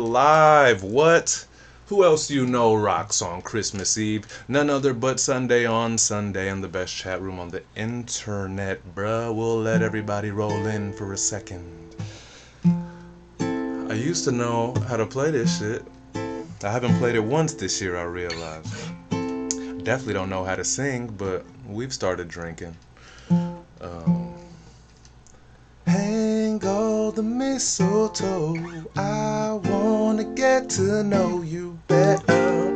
live. What? Who else do you know rocks on Christmas Eve? None other but Sunday on Sunday in the best chat room on the internet, bruh. We'll let everybody roll in for a second. I used to know how to play this shit. I haven't played it once this year, I realized. Definitely don't know how to sing, but we've started drinking. Um, Hang all the mistletoe. I wanna get to know you better.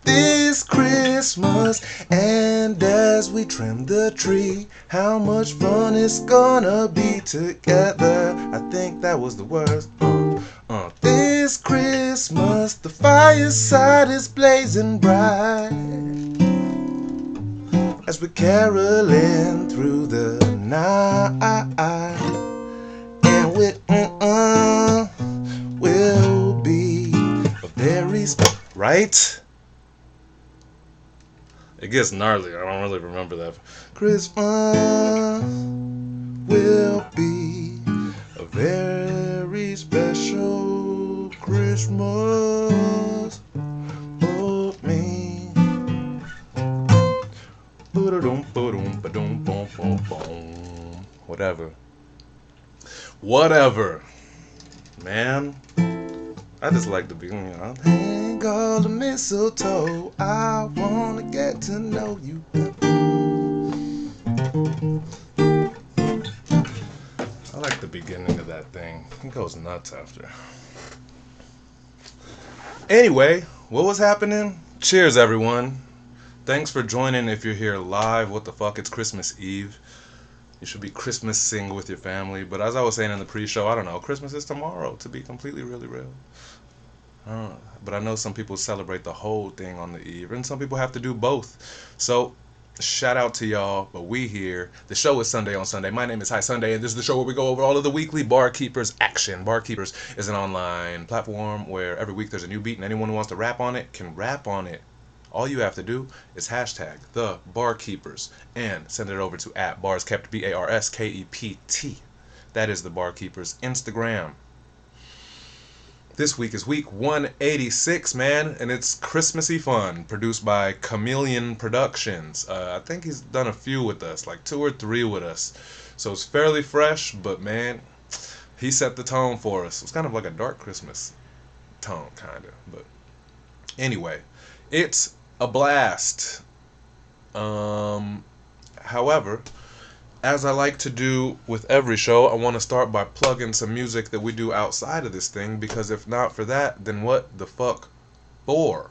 This Christmas, and as we trim the tree, how much fun it's gonna be together. I think that was the words. This Christmas, the fireside is blazing bright as we're caroling through the night, and will be a very right. It gets gnarly. I don't really remember that. Christmas will be a very special Christmas for me. Whatever. Whatever. Man. I just like to be, hang all the mistletoe. I wanna get to know you. I like the beginning of that thing. It goes nuts after. Anyway, what was happening? Cheers, everyone. Thanks for joining if you're here live. What the fuck? It's Christmas Eve. You should be Christmasing with your family. But as I was saying in the pre-show, I don't know. Christmas is tomorrow, to be completely really real. But I know some people celebrate the whole thing on the eve, and some people have to do both. So, shout out to y'all. But we here. The show is Sunday on Sunday. My name is High Sunday, and this is the show where we go over all of the weekly Barkeepers action. Barkeepers is an online platform where every week there's a new beat, and anyone who wants to rap on it can rap on it. All you have to do is hashtag the Barkeepers and send it over to @barskept BARSKEPT. That is the Barkeepers Instagram. This week is week 186, man, and it's Christmassy fun, produced by Chameleon Productions. I think he's done a few with us, like 2 or 3 with us. So it's fairly fresh, but man, he set the tone for us. It's kind of like a dark Christmas tone, kind of. But anyway, it's a blast. However, as I like to do with every show, I want to start by plugging some music that we do outside of this thing, because if not for that, then what the fuck for?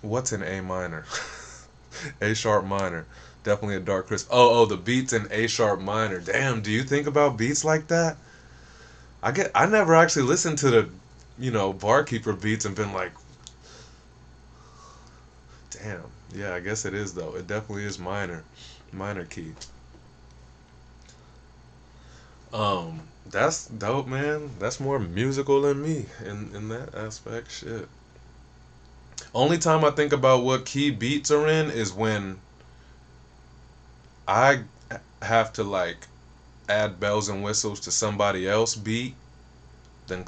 What's in A minor? A sharp minor. Definitely a dark Chris. Oh, the beats in A sharp minor. Damn, do you think about beats like that? I never actually listened to the, barkeeper beats and been like, damn. Yeah, I guess it is though. It definitely is minor key. That's dope, man. That's more musical than me in that aspect. Shit. Only time I think about what key beats are in is when I have to like add bells and whistles to somebody else beat. Then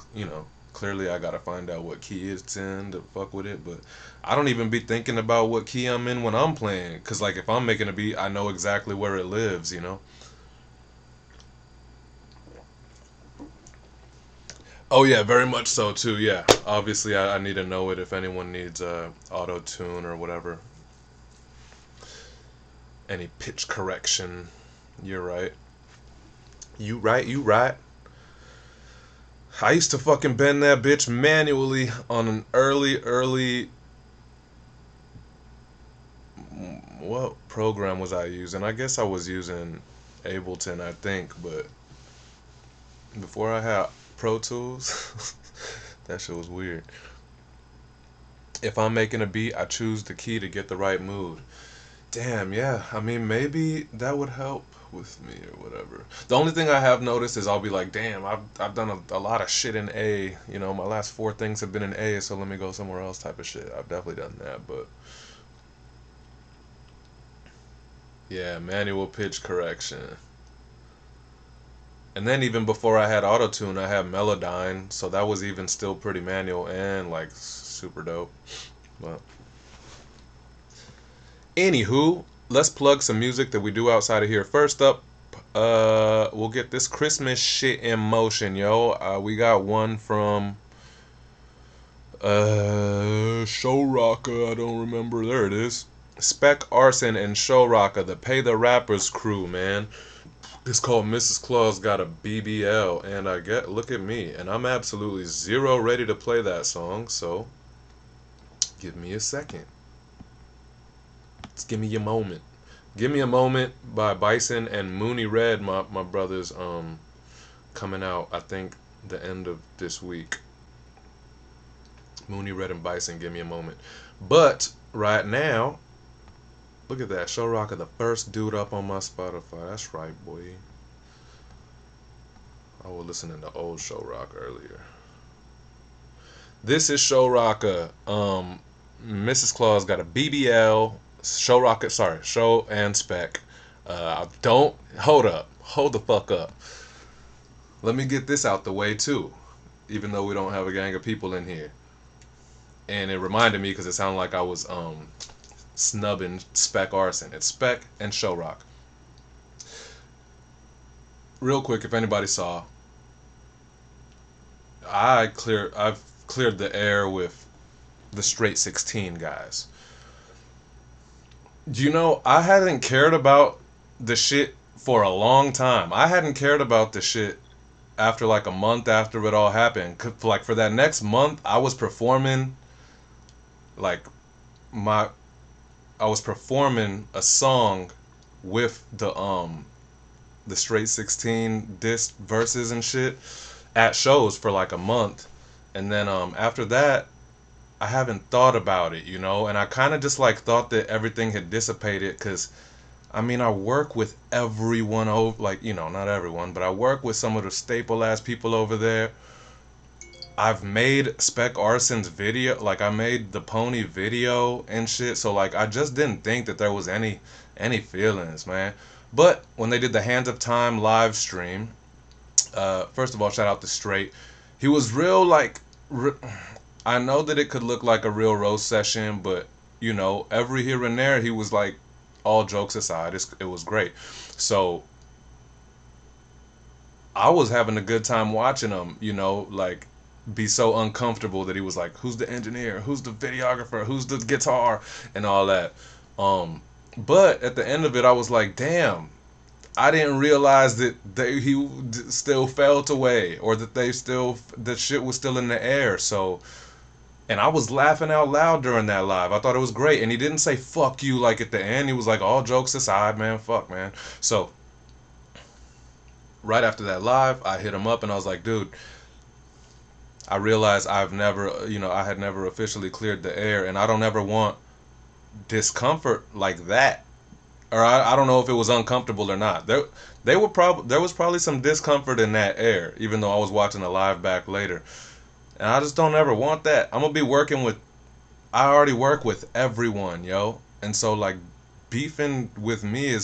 clearly I gotta find out what key it's in to fuck with it. But I don't even be thinking about what key I'm in when I'm playing, cause like if I'm making a beat, I know exactly where it lives. Oh yeah, very much so too. Yeah, obviously I need to know it if anyone needs auto tune or whatever, any pitch correction. You're right. You right. You right. I used to fucking bend that bitch manually on an early. What program was I using? I guess I was using Ableton, I think, but before I had Pro Tools, that shit was weird. If I'm making a beat, I choose the key to get the right mood. Damn, yeah. I mean, maybe that would help with me or whatever. The only thing I have noticed is I'll be like, damn, I've done a lot of shit in A. My last 4 things have been in A, so let me go somewhere else type of shit. I've definitely done that, but yeah, manual pitch correction. And then even before I had autotune, I had Melodyne, so that was even still pretty manual and like super dope. But anywho, let's plug some music that we do outside of here. First up, we'll get this Christmas shit in motion, yo. We got one from Show Rocka. I don't remember. There it is. Spec Arson and Show Rocka, the Pay the Rappers crew, man. It's called Mrs. Claus Got a BBL, and look at me, and I'm absolutely zero ready to play that song. So give me a second. Just give me a moment. Give Me a Moment by Bison and Mooney Red, my brothers, coming out, I think, the end of this week. Mooney Red and Bison, Give Me a Moment. But right now, look at that. Show Rocka, the first dude up on my Spotify. That's right, boy. I was listening to old Show Rocka earlier. This is Show Rocka. Mrs. Claus Got a BBL. Show Rocka, sorry, Show and Spec. Don't hold up. Hold the fuck up. Let me get this out the way too, even though we don't have a gang of people in here. And it reminded me because it sounded like I was snubbing Spec Arson. It's Spec and Show Rock. Real quick, if anybody saw, I've cleared the air with the Straight 16 guys. You know, I hadn't cared about the shit for a long time. I hadn't cared about the shit after like a month after it all happened. Like for that next month, I was performing like I was performing a song with the Straight 16 disc verses and shit at shows for like a month. And then after that, I haven't thought about it, you know, and I kind of just like thought that everything had dissipated because I mean, I work with everyone over, like, you know, not everyone, but I work with some of the staple ass people over there. I've made Spec Arson's video, like I made the Pony video and shit, so like I just didn't think that there was any feelings, man. But when they did the Hands of Time live stream, first of all, shout out to Straight. He was real like. I know that it could look like a real roast session, but you know, every here and there, he was like, all jokes aside, it was great. So I was having a good time watching him, you know, like be so uncomfortable that he was like, who's the engineer, who's the videographer, who's the guitar, and all that. But at the end of it, I was like, damn, I didn't realize that he still felt away, or that that shit was still in the air. So. And I was laughing out loud during that live. I thought it was great. And he didn't say fuck you like at the end. He was like, all jokes aside, man, fuck, man. So, right after that live, I hit him up and I was like, dude, I realized I had never officially cleared the air. And I don't ever want discomfort like that. Or I don't know if it was uncomfortable or not. There was probably some discomfort in that air, even though I was watching the live back later. And I just don't ever want that. I'm going to be I already work with everyone, yo. And so, like, beefing with me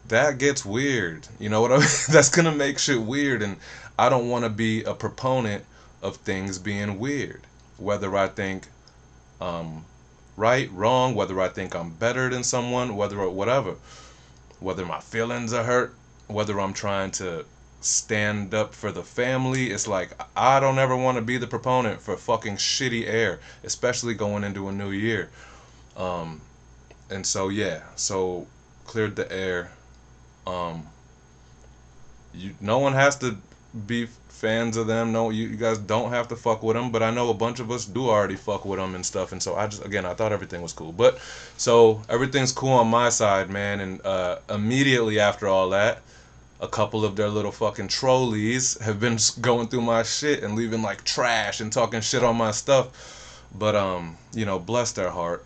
that gets weird. You know what I mean? That's going to make shit weird. And I don't want to be a proponent of things being weird. Whether I think right, wrong, whether I think I'm better than someone, whatever. Whether my feelings are hurt, whether I'm trying to stand up for the family. It's like I don't ever want to be the proponent for fucking shitty air, especially going into a new year. And so yeah, so cleared the air. No one has to be fans of them. No, you guys don't have to fuck with them, but I know a bunch of us do already fuck with them and stuff. And so I thought everything was cool. But so everything's cool on my side, man. And immediately after all that, a couple of their little fucking trolleys have been going through my shit and leaving like trash and talking shit on my stuff. But you know, bless their heart.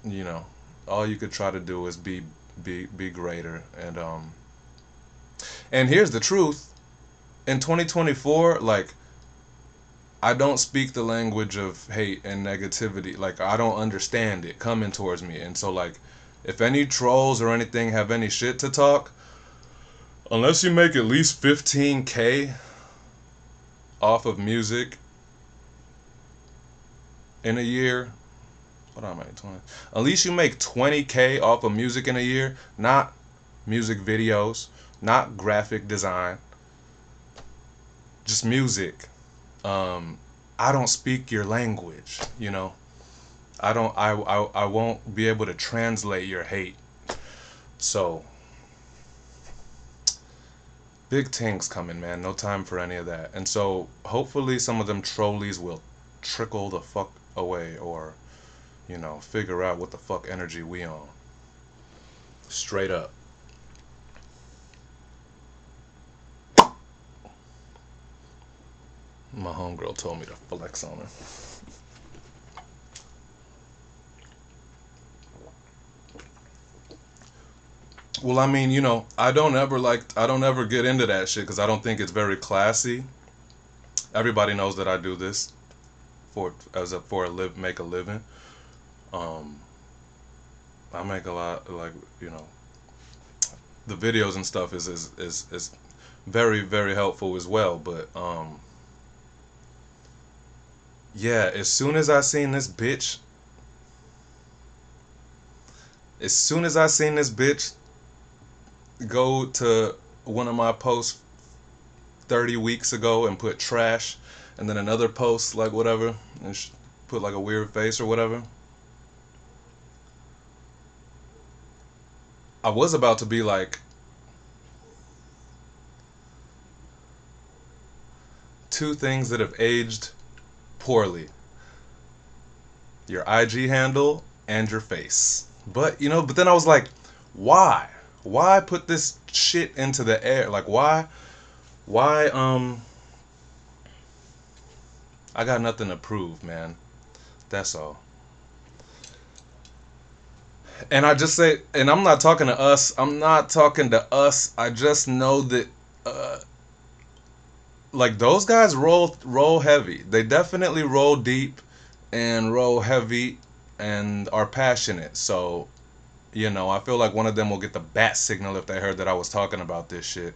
You know, all you could try to do is be greater. And here's the truth. In 2024, like, I don't speak the language of hate and negativity. Like, I don't understand it coming towards me. And so, like, if any trolls or anything have any shit to talk, Unless you make at least 15K off of music in a year. What am I, 20? At least you make 20K off of music in a year, not music videos, not graphic design, just music. I don't speak your language, you know. I won't be able to translate your hate. So big things coming, man. No time for any of that. And so hopefully some of them trolleys will trickle the fuck away, or figure out what the fuck energy we on. Straight up. My homegirl told me to flex on her. Well, I mean, I don't ever get into that shit because I don't think it's very classy. Everybody knows that I do this make a living. Um, I make a lot, like, the videos and stuff is very, very helpful as well. But yeah, as soon as I seen this bitch go to one of my posts 30 weeks ago and put trash, and then another post like whatever, and put like a weird face or whatever, I was about to be like, two things that have aged poorly: your IG handle and your face. But then I was like, why? Why put this shit into the air? Like, why, I got nothing to prove, man. That's all. And I just say, and I'm not talking to us. I'm not talking to us. I just know that, like, those guys roll heavy. They definitely roll deep and roll heavy and are passionate. So, I feel like one of them will get the bat signal if they heard that I was talking about this shit.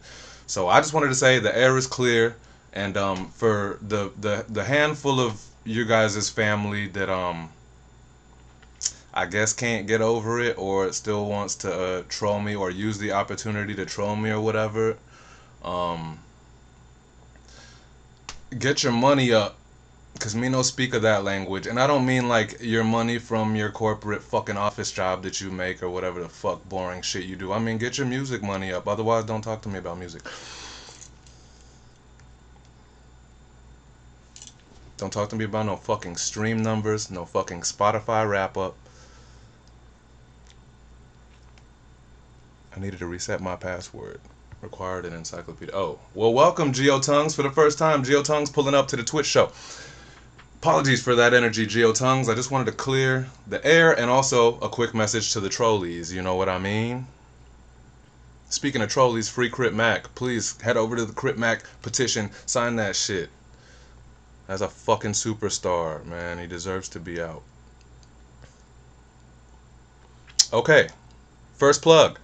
So I just wanted to say the air is clear, and for the handful of you guys' family that I guess can't get over it or still wants to troll me or use the opportunity to troll me or whatever, um, get your money up. Cause me no speak of that language, and I don't mean like your money from your corporate fucking office job that you make or whatever the fuck boring shit you do. I mean, get your music money up. Otherwise, don't talk to me about music. Don't talk to me about no fucking stream numbers, no fucking Spotify wrap up. I needed to reset my password. Required an encyclopedia. Oh, well, welcome Geotongues for the first time. Geotongues pulling up to the Twitch show. Apologies for that energy, Geotongues. I just wanted to clear the air, and also a quick message to the trolleys. You know what I mean? Speaking of trolleys, free Crit Mac. Please head over to the Crit Mac petition. Sign that shit. As a fucking superstar, man. He deserves to be out. Okay. First plug.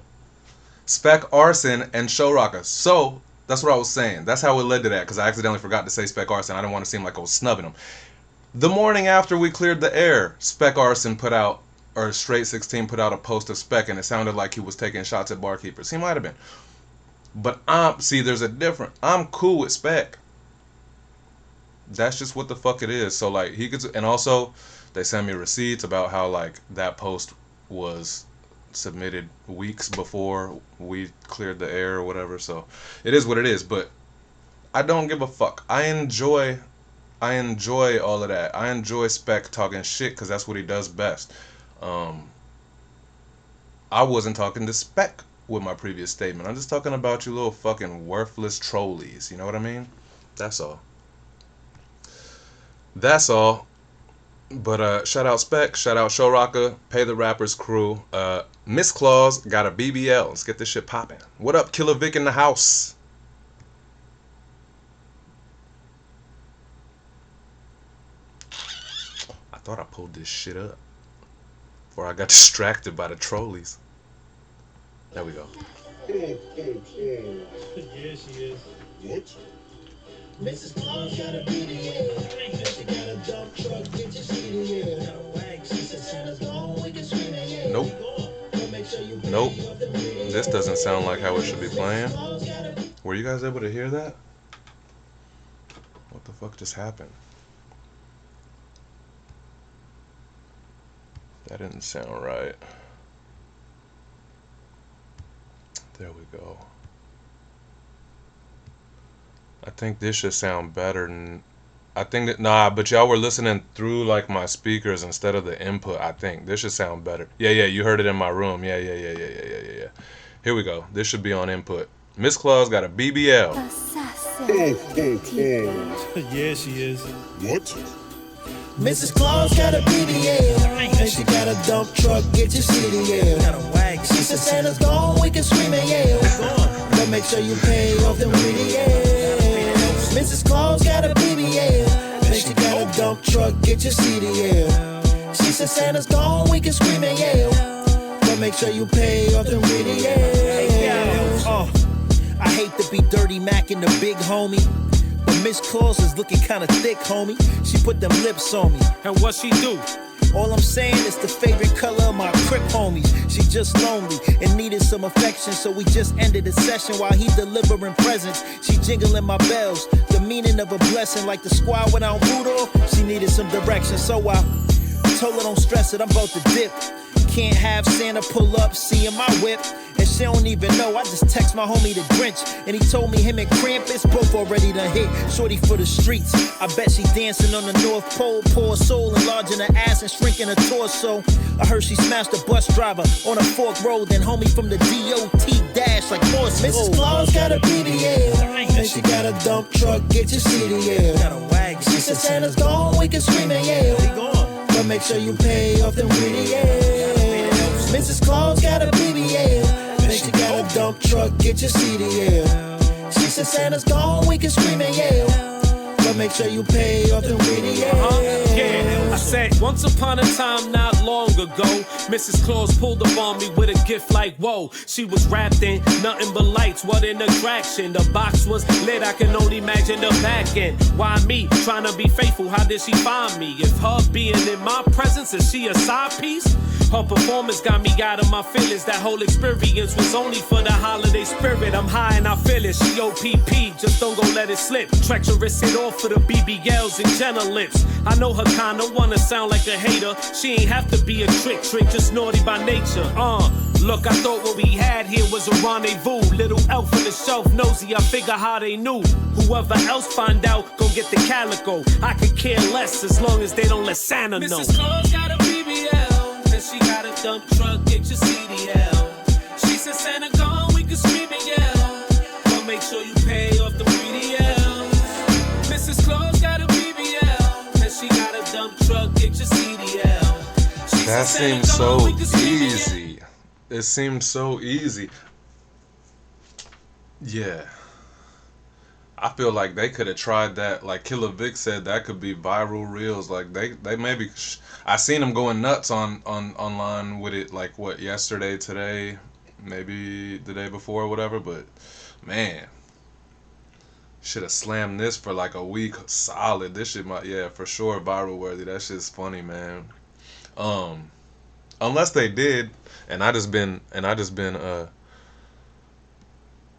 Spec Arson and Show Rocker. So, that's what I was saying. That's how it led to that, because I accidentally forgot to say Spec Arson. I didn't want to seem like I was snubbing him. The morning after we cleared the air, Spec Arson put out, or Straight 16 put out a post of Spec, and it sounded like he was taking shots at barkeepers. He might have been. But see, there's a difference. I'm cool with Spec. That's just what the fuck it is. So, like, he could, and also, they sent me receipts about how, like, that post was submitted weeks before we cleared the air or whatever. So, it is what it is. But I don't give a fuck. I enjoy all of that. I enjoy Spec talking shit because that's what he does best. I wasn't talking to Spec with my previous statement. I'm just talking about you little fucking worthless trolleys. You know what I mean? That's all. That's all. But shout out Spec, shout out Show Rocker, Pay the Rappers crew. Miss Claus got a BBL. Let's get this shit popping. What up, Killer Vic in the house? I thought I pulled this shit up before I got distracted by the trolleys. There we go. Yeah, she is. What? Mrs. Claus got a BBL. She got a dump truck, get your CDL. Got a wag, she said Santa's gone, we can scream it, yeah. Nope. Nope. This doesn't sound like how it should be playing. Were you guys able to hear that? What the fuck just happened? That didn't sound right. There we go. I think this should sound better than I think that but y'all were listening through like my speakers instead of the input. I think this should sound better. Yeah, you heard it in my room. Yeah. Here we go. This should be on input. Miss Claus got a BBL. Yeah, she is. What? Mrs. Claus got a BBL. And she got a dump truck, get your CDL. Got a wag. She said Santa's gone, we can scream and yell. But make sure you pay off them BBLs. Mrs. Claus got a BBL. And she got a dump truck, get your CDL. She said Santa's gone, we can scream and yell. But make sure you pay off them BBLs. I hate to be Dirty Mac and the big homie. Miss Claus is looking kinda thick, homie. She put them lips on me. And what she do? All I'm saying is the favorite color of my Crip homies. She just lonely and needed some affection, so we just ended the session while he delivering presents. She jingling my bells, the meaning of a blessing, like the squad went out Rudolph. She needed some direction, so I told her don't stress it, I'm about to dip. Can't have Santa pull up, see in my whip. And she don't even know, I just text my homie the Grinch. And he told me him and Krampus both already done hit. Shorty for the streets, I bet she dancing on the North Pole. Poor soul, enlarging her ass and shrinking her torso. I heard she smashed a bus driver on a fork road. Then homie from the DOT dash like Morse. Mrs. Claus got a BBL. And she got a dump truck, get your CDL. Got a wag. She said Santa's gone, we can scream and yell. But make sure you pay off them BBLs. Mrs. Claus got a BBL. And she got a dump truck, get your CDL. She said Santa's gone, we can scream and yell. But make sure you pay off them BBLs. Yeah, I said once upon a time not long ago, Mrs. Claus pulled up on me with a gift like whoa. She was wrapped in nothing but lights, what an attraction. The box was lit, I can only imagine the back end. Why me, trying to be faithful, how did she find me? If her being in my presence, is she a side piece? Her performance got me out of my feelings. That whole experience was only for the holiday spirit. I'm high and I feel it. She OPP, just don't go let it slip. Treacherous it off for the BBLs and Jenna lips. I know her kinda wanna sound like a hater. She ain't have to be a trick, just naughty by nature. Look, I thought what we had here was a rendezvous. Little elf on the shelf, nosy, I figure how they knew. Whoever else find out, go get the calico. I could care less as long as they don't let Santa know. Mrs. Claus got a BBL. She got a dump truck, get your CDL. She said Santa gone, we can scream and yell. But make sure you pay off the BBLs. Mrs. Claus got a BBL. And she got a dump truck, get your CDL. That seems so easy. It seems so easy. Yeah. I feel like they could have tried that. Like Killer Vic said, that could be viral reels. Like they maybe. I seen them going nuts on online with it. Like what, yesterday, today, maybe the day before, or whatever. But man, should have slammed this for like a week solid. This shit might, yeah, for sure viral worthy. That shit's funny, man. Unless they did, and I just been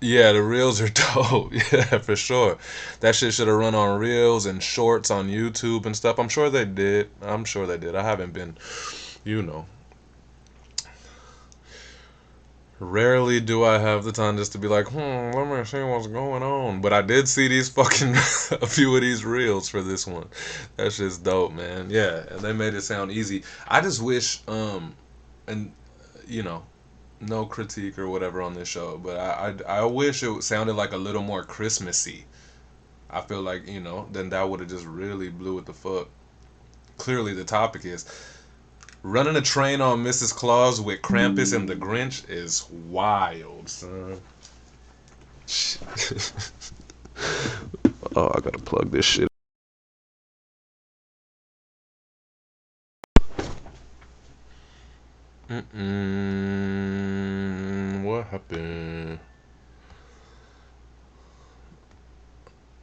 yeah, the reels are dope. Yeah, for sure. That shit should have run on reels and shorts on YouTube and stuff. I'm sure they did. I haven't been, you know. Rarely do I have the time just to be like, let me see what's going on. But I did see these fucking, a few of these reels for this one. That shit's dope, man. Yeah, and they made it sound easy. I just wish, and, you know, no critique or whatever on this show, but I wish it sounded like a little more Christmassy. I feel like, you know, then that would have just really blew it the fuck. Clearly the topic is running a train on Mrs. Claus with Krampus and the Grinch is wild, son. Oh, I gotta plug this shit. What happened?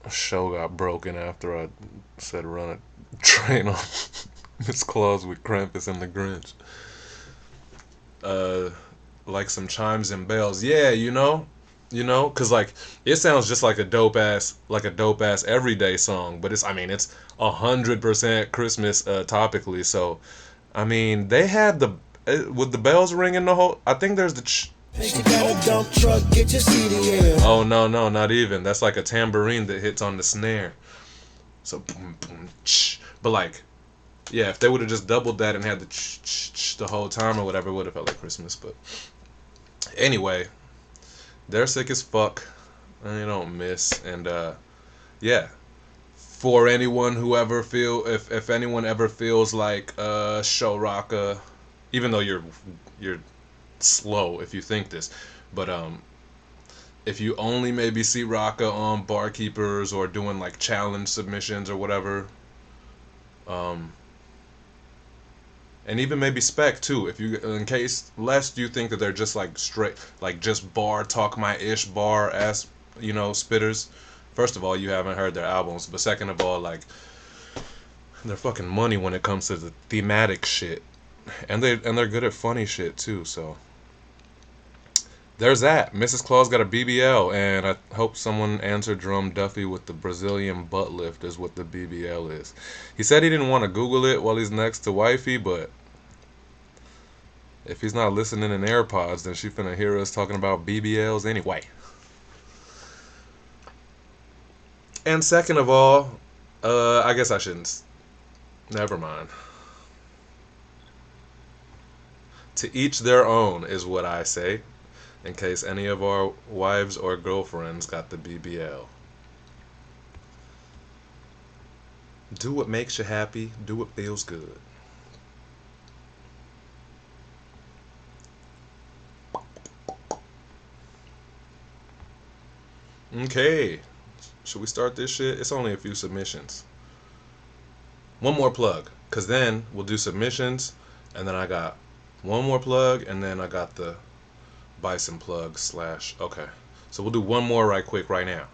show got broken after I said run a train on Miss Claus with Krampus and the Grinch. Like some chimes and bells. Yeah, cause like it sounds just like a dope ass everyday song, but it's 100% Christmas topically. So, I mean, they had with the bells ringing the whole. I think there's the. She got a dump truck, get your CDL. Oh no, not even. That's like a tambourine that hits on the snare. So boom boom ch. But like, yeah, if they would have just doubled that and had the ch the whole time or whatever, it would have felt like Christmas. But anyway, they're sick as fuck. And they don't miss. And yeah, for anyone who ever if anyone ever feels like Show Rocka, even though you're slow if you think this, but if you only maybe see Rocka on Barkeepers or doing like challenge submissions or whatever, and even maybe Spec too, if you, in case lest you think that they're just like straight like just bar talk my ish bar ass spitters. First of all, you haven't heard their albums, but second of all, like, they're fucking money when it comes to the thematic shit, and they're good at funny shit too. So there's that. Mrs. Claus got a BBL, and I hope someone answered Jerome Duffy with the Brazilian butt lift is what the BBL is. He said he didn't want to Google it while he's next to wifey, but if he's not listening in AirPods, then she finna hear us talking about BBLs anyway. And second of all, I guess I shouldn't. Never mind. To each their own is what I say, in case any of our wives or girlfriends got the BBL. Do what makes you happy. Do what feels good. Okay. Should we start this shit? It's only a few submissions. One more plug, because then we'll do submissions, and then I got one more plug, and then I got the Bison plug / okay. So we'll do one more right quick right now.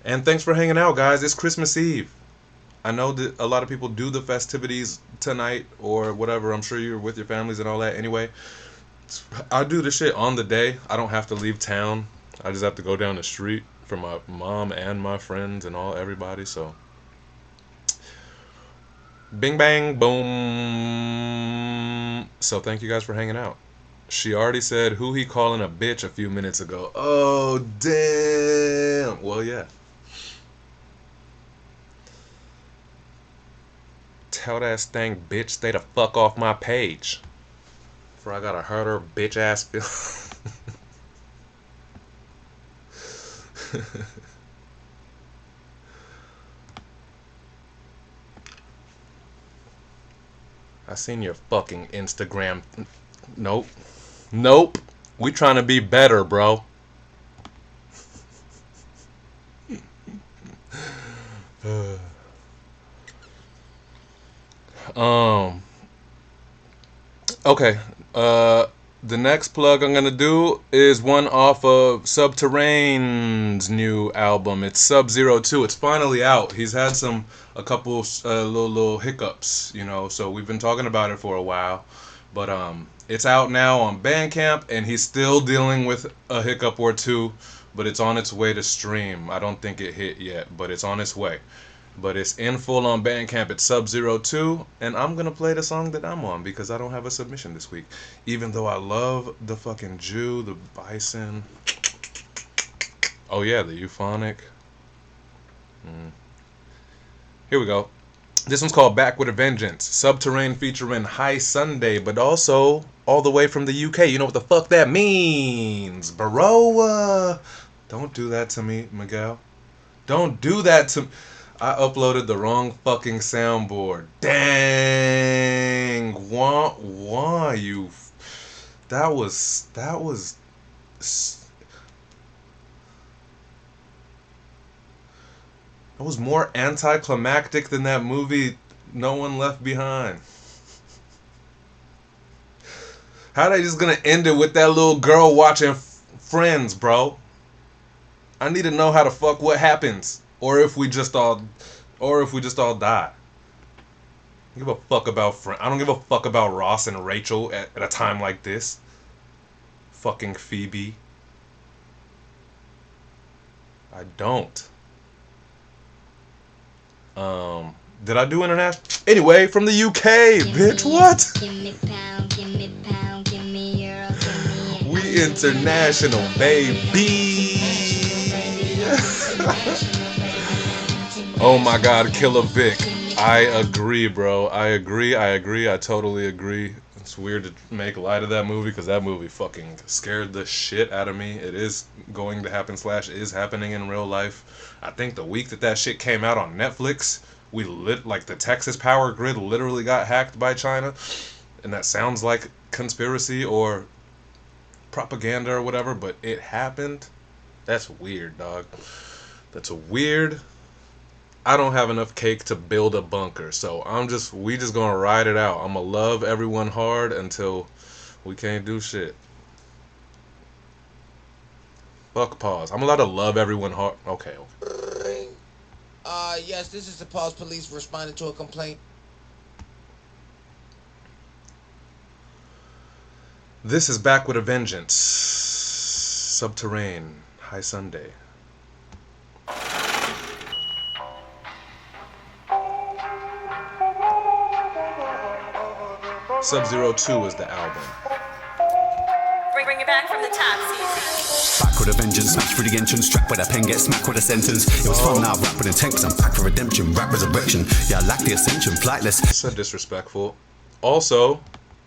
And thanks for hanging out, guys. It's Christmas Eve. I know that a lot of people do the festivities tonight or whatever. I'm sure you're with your families and all that. Anyway, I do this shit on the day. I don't have to leave town. I just have to go down the street for my mom and my friends and everybody. So bing bang boom. So thank you guys for hanging out. She already said who he calling a bitch a few minutes ago. Oh damn. Well, yeah. Tell that stank bitch stay the fuck off my page. For I gotta hurt her bitch ass feel. I seen your fucking Instagram. Nope. We trying to be better, bro. Okay. The next plug I'm gonna do is one off of Subterrane's new album. It's Sub-02. It's finally out. He's had a couple little hiccups, so we've been talking about it for a while. But it's out now on Bandcamp, and he's still dealing with a hiccup or two, but it's on its way to stream. I don't think it hit yet, but it's on its way. But it's in full on Bandcamp. It's Sub-02, and I'm gonna play the song that I'm on because I don't have a submission this week. Even though I love the fucking Jew, the Bison. Oh yeah, the Euphonic. Here we go. This one's called Back with a Vengeance. Subterrane featuring High Sunday, but also all the way from the UK. You know what the fuck that means, bro? Don't do that to me, Miguel. Don't do that to me. I uploaded the wrong fucking soundboard. Dang. Why you... That was more anticlimactic than that movie No One Left Behind. How they just gonna end it with that little girl watching Friends, bro? I need to know how the fuck what happens, or if we just all die. I don't give a fuck about I don't give a fuck about Ross and Rachel at a time like this. Fucking Phoebe. I don't. Did I do international? Anyway, from the UK, bitch. What? We international, baby. Oh my God, Killer Vic. I agree, bro. I agree. I totally agree. It's weird to make light of that movie because that movie fucking scared the shit out of me. It is going to happen / is happening in real life. I think the week that shit came out on Netflix, the Texas power grid literally got hacked by China. And that sounds like conspiracy or propaganda or whatever, but it happened. That's weird, dog. That's weird. I don't have enough cake to build a bunker, so we just gonna ride it out. I'm gonna love everyone hard until we can't do shit. Fuck pause. I'm allowed to love everyone hard. Okay. Yes, this is the Pause Police responding to a complaint. This is Back with a Vengeance. Subterrane. High Sunday. Sub-Zero 2 is the album. Bring it back from the top, Caesar. Back with a vengeance, smash through the entrance, strapped with a pen, get smacked with a sentence. It was fun, now rap with intent, cause I'm back for redemption, rap resurrection. Yeah, I lack the ascension, flightless. So disrespectful. Also,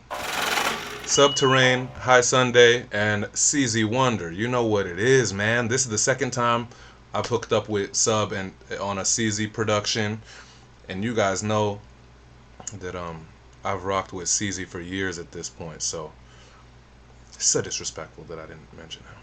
Subterrane, High Sunday, and CZ Wonder. You know what it is, man. This is the second time I've hooked up with Sub and on a CZ production, and you guys know that I've rocked with CZ for years at this point, so it's so disrespectful that I didn't mention him.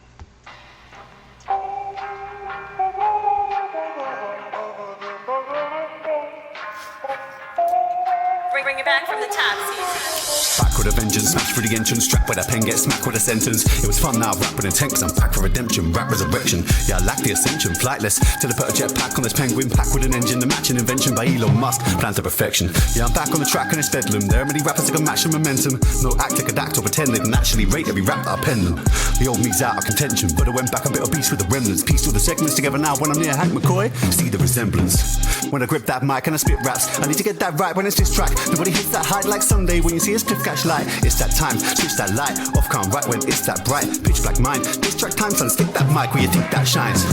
Bring it back from the top, Caesar. Back with a vengeance, smash through the entrance, strapped with a pen, get smacked with a sentence. It was fun, now rap with intent, cause I'm back for redemption, rap resurrection. Yeah, I lack the ascension, flightless, till I put a jetpack on this penguin, pack with an engine, the matching invention by Elon Musk, plan to perfection. Yeah, I'm back on the track and it's bedlam. There are many rappers that can match the momentum. No act like a act or pretend they can actually rate every rap that I pen them. The old me's out of contention, but I went back a bit of beast with the remnants. Piece all the segments together now when I'm near Hank McCoy. See the resemblance. When I grip that mic and I spit raps, I need to get that right when it's this track. Nobody hits that height like Sunday when you see a spliff catch light. It's that time, switch that light, off can't right when it's that bright. Pitch black mind, this track time, son, stick that mic where you think that shines.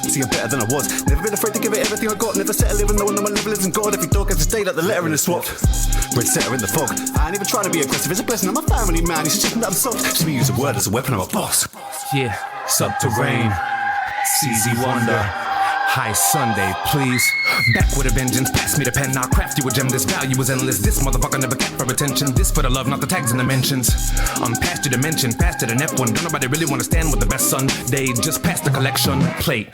See, I'm better than I was. Never been afraid to give it everything I got. Never settle even knowing that my level isn't God. Every dog has to stay like the letter in the swap. Red setter in the fog. I ain't even trying to be aggressive. It's a blessing. I'm a family man. It's just that I'm soft. Just me use a word as a weapon. I'm a boss. Yeah, Subterrane, CZ Wonder, High Sunday, please. Back with a vengeance, pass me the pen, I'll craft you a gem. This value is endless, this motherfucker never kept for attention. This for the love, not the tags and the mentions. I'm past your dimension, faster than F1. Don't nobody really wanna stand with the best son. They just passed the collection plate.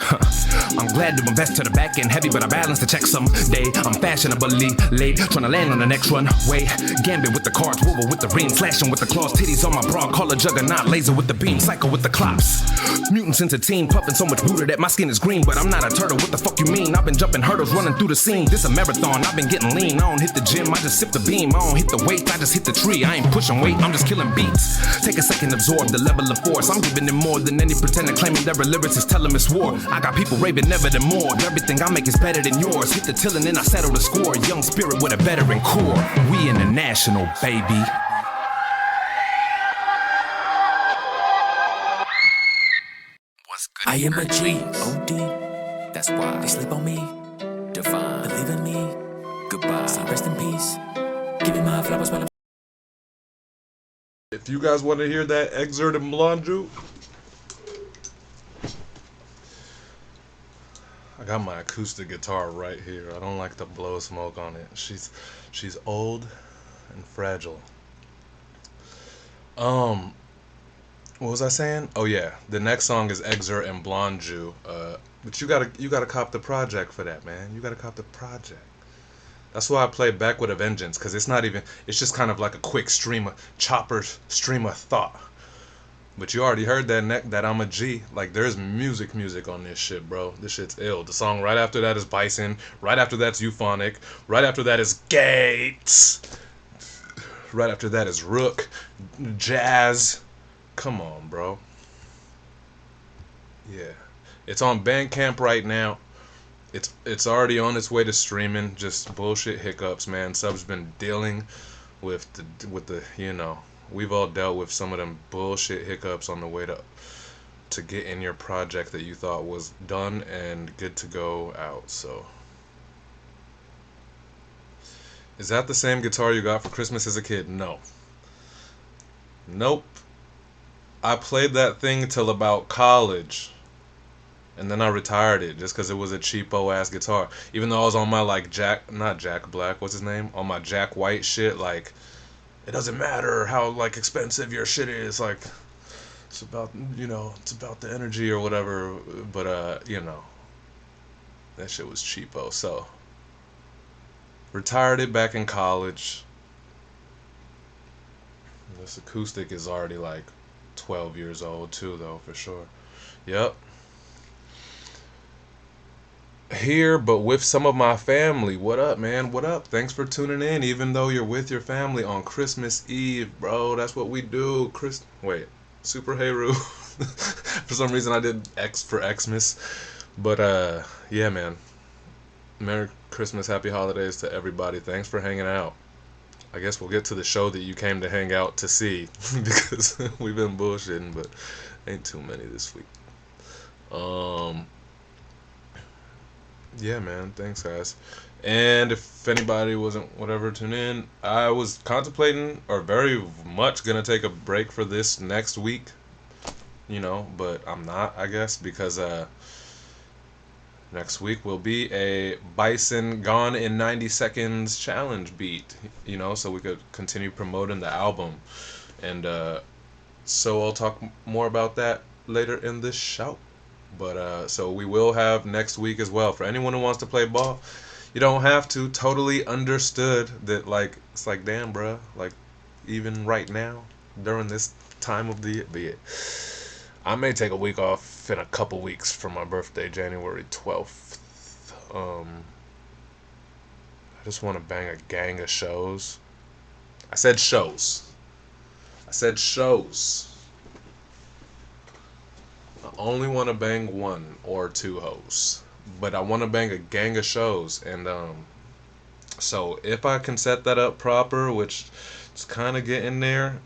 I'm glad to invest to the back end heavy, but I balance the check someday. I'm fashionably late, trying to land on the next runway. Gambit with the cards, wooble with the ring, slashing with the claws, titties on my bra, call a juggernaut, laser with the beam, cycle with the clops. Mutants into team, puffing so much Buddha that my skin is green, but I'm not a turtle. What the fuck you mean? I've been jumping hurdles, running through the scene. This a marathon, I've been getting lean. I don't hit the gym, I just sip the beam. I don't hit the weight, I just hit the tree. I ain't pushing weight, I'm just killing beats. Take a second, absorb the level of force. I'm giving them more than any pretender claiming their lyricists tell them it's war. I got people raving never than more. Everything I make is better than yours. Hit the till and then I settle the score. Young spirit with a veteran core. We international, baby. I am a G, OD, that's why they sleep on me. Divine, believe in me. Goodbye, so rest in peace. Give me my flowers while I'm. If you guys want to hear that excerpt in Blonde, I got my acoustic guitar right here. I don't like to blow smoke on it. She's old and fragile. What was I saying? Oh yeah, the next song is Exert and Blonde Jew. But you gotta cop the project for that, man. You gotta cop the project. That's why I play Back with a Vengeance, cause it's just kind of like a quick stream of thought. But you already heard that I'm a G. Like, there's music on this shit, bro. This shit's ill. The song right after that is Bison. Right after that's Euphonic. Right after that is Gates. Right after that is Rook. Jazz. Come on, bro. Yeah. It's on Bandcamp right now. It's already on its way to streaming. Just bullshit hiccups, man. Sub's been dealing with the you know, we've all dealt with some of them bullshit hiccups on the way to getting your project that you thought was done and good to go out. So, is that the same guitar you got for Christmas as a kid? No. Nope. I played that thing till about college. And then I retired it just because it was a cheapo ass guitar. Even though I was on my like not Jack Black, what's his name? On my Jack White shit, like, it doesn't matter how like expensive your shit is, like, it's about, you know, it's about the energy or whatever. But you know, that shit was cheapo. So retired it back in college. This acoustic is already like 12 years old too, though, for sure. Yep. Here, but with some of my family. What up, man? What up? Thanks for tuning in, even though you're with your family on Christmas Eve, bro. That's what we do. Wait, Super Heru. For some reason, I did X for Xmas. But yeah, man. Merry Christmas, Happy Holidays to everybody. Thanks for hanging out. I guess we'll get to the show that you came to hang out to see, because we've been bullshitting, but ain't too many this week. Yeah, man. Thanks, guys. And if anybody wasn't whatever tune in, I was contemplating or very much gonna take a break for this next week, you know, but I'm not, I guess, because next week will be a Bison Gone in 90 Seconds challenge beat, you know, so we could continue promoting the album. And so I'll talk more about that later in this show. But so we will have next week as well. For anyone who wants to play ball, you don't have to. Totally understood that, like, it's like, damn, bruh, like, even right now during this time of the year, be it, I may take a week off in a couple weeks for my birthday, January 12th. I just want to bang a gang of shows. I said shows. I only want to bang one or two hoes, but I want to bang a gang of shows. And so if I can set that up proper, which is kind of getting there,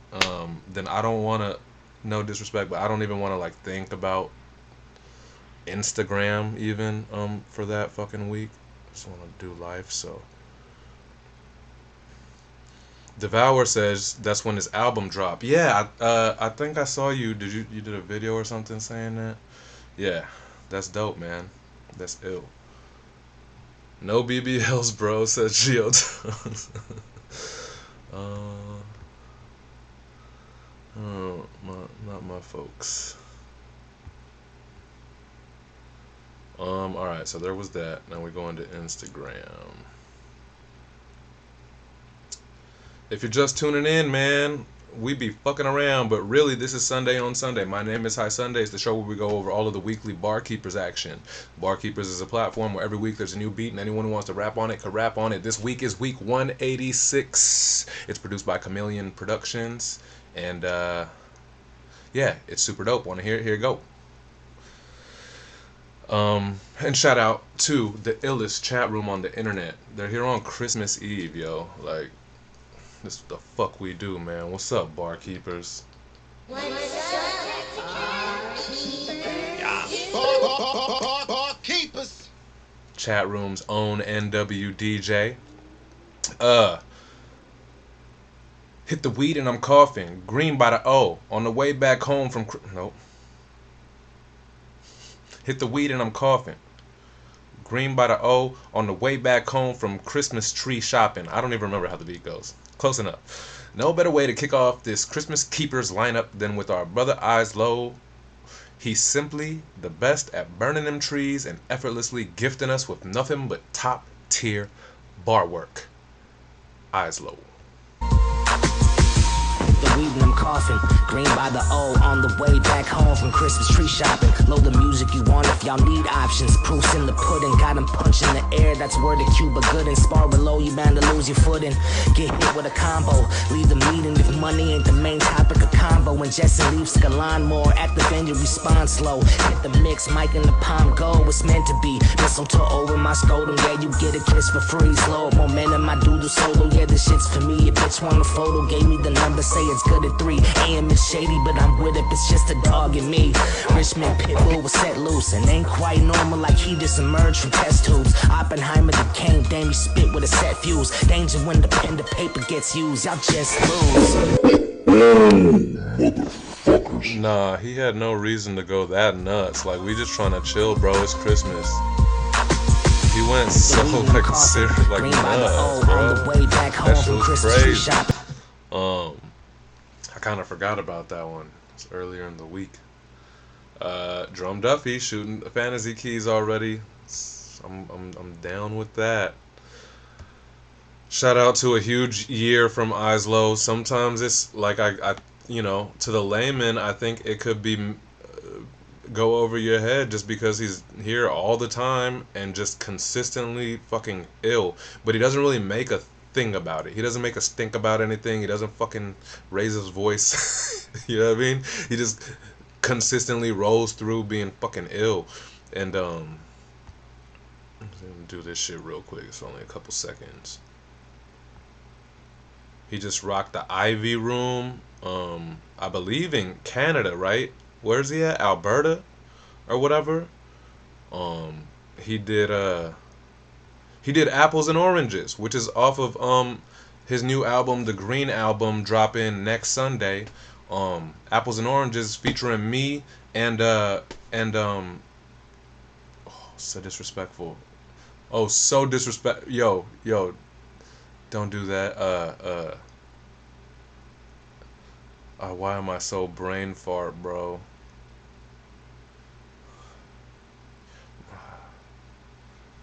then I don't want to, no disrespect, but I don't even want to like think about Instagram even for that fucking week. I just want to do life. So Devour says that's when his album dropped. Yeah, I think I saw you. You did a video or something saying that? Yeah, that's dope, man. That's ill. No BBLs, bro, says Geotones. Not my folks. Alright, so there was that. Now we're going to Instagram. If you're just tuning in, man, we be fucking around, but really this is Sunday on Sunday. My name is High Sunday. It's the show where we go over all of the weekly Barkeepers action. Barkeepers is a platform where every week there's a new beat, and anyone who wants to rap on it can rap on it. This week is week 186. It's produced by Chameleon Productions, and yeah, it's super dope. Want to hear it? Here you go. And shout out to the illest chat room on the internet. They're here on Christmas Eve, yo. Like, this is what the fuck we do, man. What's up, Barkeepers? Barkeepers. Chat room's own NWDJ. Hit the weed and I'm coughing. Green by the O. On the way back home from... Nope. Hit the weed and I'm coughing. Green by the O. On the way back home from Christmas tree shopping. I don't even remember how the beat goes. Close enough. No better way to kick off this Christmas Keepers lineup than with our brother Eyes Low. He's simply the best at burning them trees and effortlessly gifting us with nothing but top tier bar work. Eyes Low. The weed and I'm coffin. Green by the O on the way back home from Christmas tree shopping. Load the music you want if y'all need options. Proofs in the pudding, got him punch in the air. That's where the Cuba good and spar below. You bound to lose your footing. Get hit with a combo. Leave the meeting if money ain't the main topic of convo. When Jesse leaves, took a lawnmower at the venue, respond slow. Hit the mix, mic in the palm, go. It's meant to be. Mistletoe over my scrotum, yeah, you get a kiss for free. Slow momentum, I do the solo, yeah, this shit's for me. Your bitch want a photo, gave me the number, say it's good at 3 a.m. It's shady, but I'm with it, it's just a dog in me. Richmond Pitbull was set loose and ain't quite normal, like he just emerged from test tubes. Oppenheimer that came, damn, he spit with a set fuse. Danger when the pen to paper gets used, y'all just lose. Nah, he had no reason to go that nuts. Like, we just trying to chill, bro. It's Christmas. He went so like serious, like nuts, bro. That shit was crazy. I kind of forgot about that one. It's earlier in the week. Drum Duffy shooting fantasy keys already. I'm down with that. Shout out to a huge year from Islo. Sometimes it's like I you know, to the layman, I think it could be go over your head just because he's here all the time and just consistently fucking ill. But he doesn't really make a thing about it. He doesn't make us think about anything. He doesn't fucking raise his voice. You know what I mean? He just consistently rolls through being fucking ill. And let me do this shit real quick. It's only a couple seconds. He just rocked the Ivy Room. I believe in Canada, right? Where's he at? Alberta or whatever. He did Apples and Oranges, which is off of his new album, the Green Album, dropping next Sunday. Apples and Oranges featuring me and oh, so disrespectful. Oh, so disrespect. Yo, don't do that. Why am I so brain fart, bro?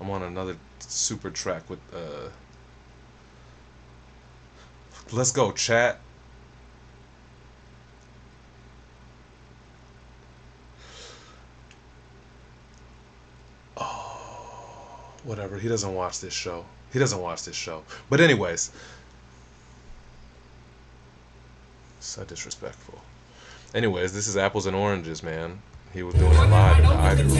I'm on another super track with let's go, chat. Oh, whatever. He doesn't watch this show. But anyways, so disrespectful. Anyways, this is Apples and Oranges, man. He was doing it live in the Ivy Room.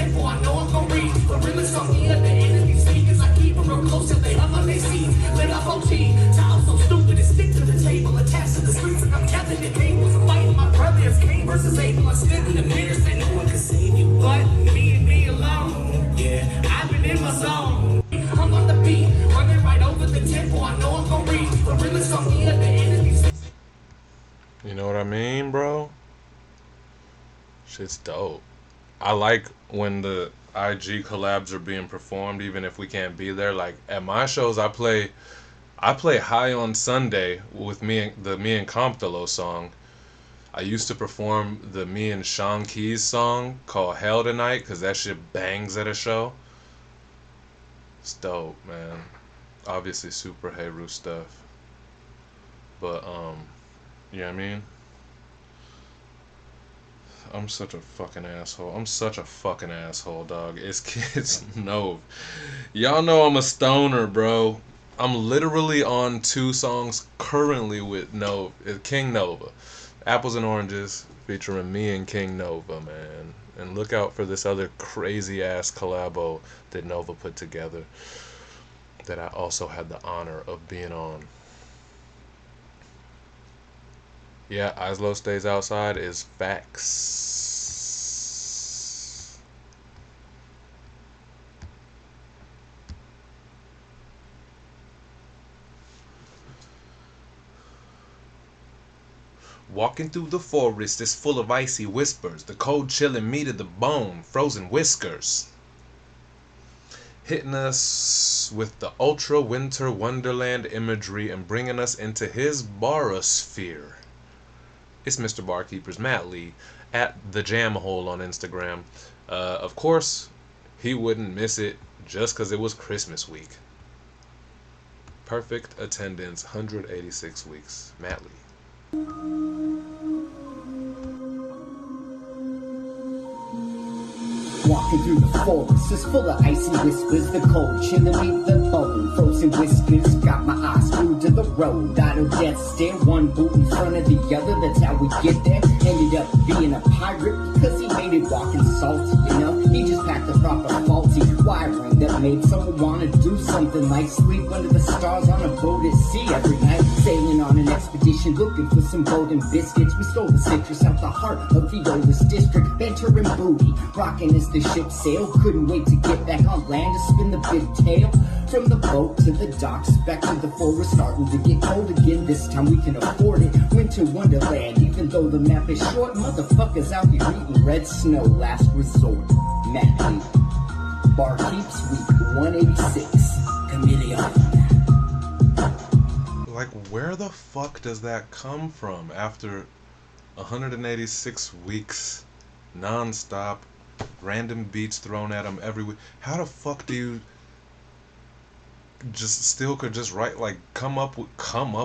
You know what I mean, bro? Shit's dope. I like when the IG collabs are being performed, even if we can't be there. Like at my shows, I play High on Sunday with me and Comptolo song. I used to perform the me and Sean Keys song called Hell Tonight because that shit bangs at a show. It's dope, man. Obviously super Heru stuff. But you know what I mean? I'm such a fucking asshole. Dog. It's Kids Nove. Y'all know I'm a stoner, bro. I'm literally on 2 songs currently with King Nova. Apples and Oranges featuring me and King Nova, man. And look out for this other crazy ass collabo that Nova put together that I also had the honor of being on. Yeah, Islo Stays Outside is facts. Walking through the forest is full of icy whispers, the cold chilling me to the bone, frozen whiskers. Hitting us with the ultra winter wonderland imagery and bringing us into his barosphere. It's Mr. Barkeeper's Matt Lee at the Jam Hole on Instagram. Of course, he wouldn't miss it just because it was Christmas week. Perfect attendance, 186 weeks. Matt Lee. Walking through the forest is full of icy whispers. The cold chilling beneath the bone. Frozen whiskers got my eyes glued to the road. Idle death stare, one boot in front of the other. That's how we get there. Ended up being a pirate because he made it walking salty enough. He just packed the proper faulty wiring that made someone want to do something like sleep under the stars on a boat at sea every night. Sailing on an expedition looking for some golden biscuits. We stole the citrus out the heart of the oldest district. Banter and booty, rocking as the ship sailed. Couldn't wait to get back on land to spin the big tail. From the boat to the docks, back to the forest, starting to get cold again. This time we can afford it. Winter wonderland, even though the map is short. Motherfuckers out here eating red snow. Last resort, Matt Lee. Barkeep's Week 186. Chameleon. Like, where the fuck does that come from after 186 weeks non-stop, random beats thrown at him every week? How the fuck do you could just write, like, come up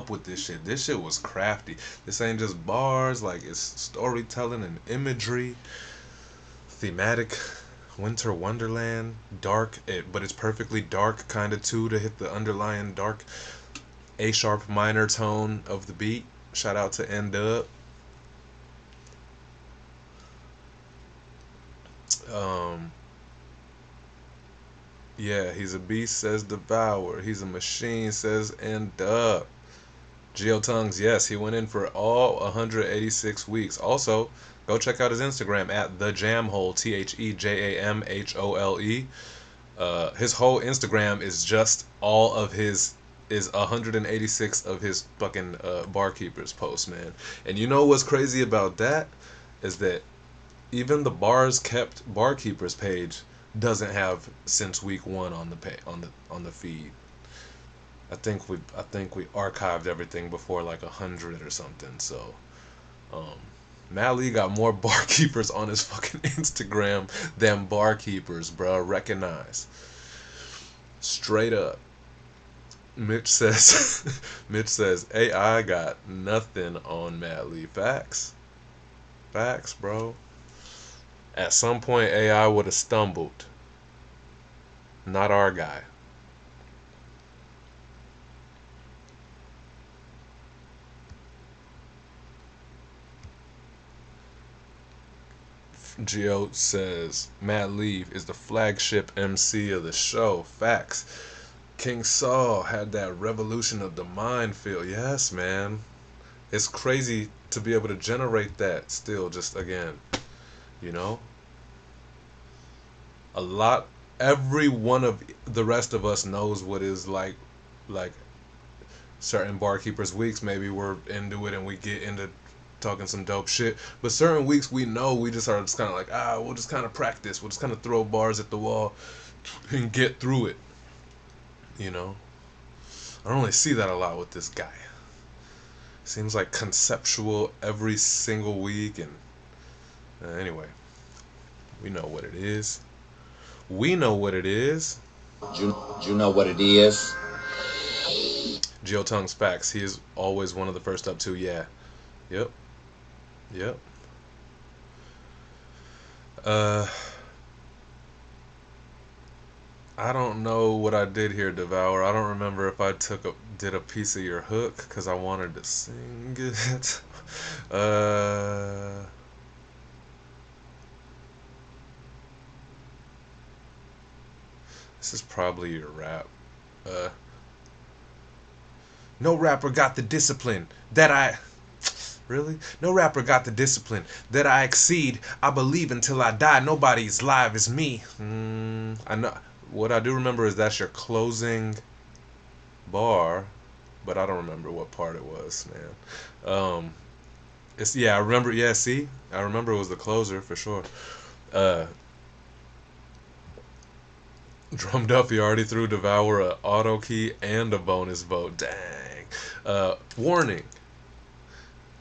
with this shit? This shit was crafty. This ain't just bars, like, it's storytelling and imagery, thematic, winter wonderland, dark, but it's perfectly dark kind of too, to hit the underlying dark A sharp minor tone of the beat. Shout out to N-Dub. Yeah, he's a beast, says Devour. He's a machine, says N-Dub. Geotongues, yes, he went in for all 186 weeks. Also, go check out his Instagram at thejamhole, TheJamhole. His whole Instagram is just all of his, is 186 of his fucking barkeepers posts, man. And you know what's crazy about that is that even the bars kept barkeepers page doesn't have since week 1 on the feed. I think we archived everything before like 100 or something. So Matt Lee got more barkeepers on his fucking Instagram than barkeepers, bro. Recognize. Straight up. Mitch says AI got nothing on Matt Lee. Facts, bro. At some point AI would have stumbled. Not our guy. Geo says Matt Lee is the flagship MC of the show. Facts. King Saul had that revolution of the mind feel. Yes, man. It's crazy to be able to generate that still, just again, you know? Every one of the rest of us knows what is like certain barkeepers weeks. Maybe we're into it and we get into talking some dope shit, but certain weeks we know we just are just kind of like, we'll just kind of practice, we'll just kind of throw bars at the wall and get through it, you know? I don't really see that a lot with this guy. Seems like conceptual every single week. And anyway, we know what it is. Do you know what it is? Geotongues facts. He is always one of the first up too. Yeah. Yep. I don't know what I did here, Devour. I don't remember if I did a piece of your hook because I wanted to sing it. This is probably your rap. No rapper got the discipline that I... Really? No rapper got the discipline that I exceed. I believe until I die. Nobody's live as me. I know. What I do remember is that's your closing bar, but I don't remember what part it was, man. I remember. Yeah, see, I remember it was the closer for sure. Drum Duffy already threw Devour a auto key and a bonus vote. Dang. Warning.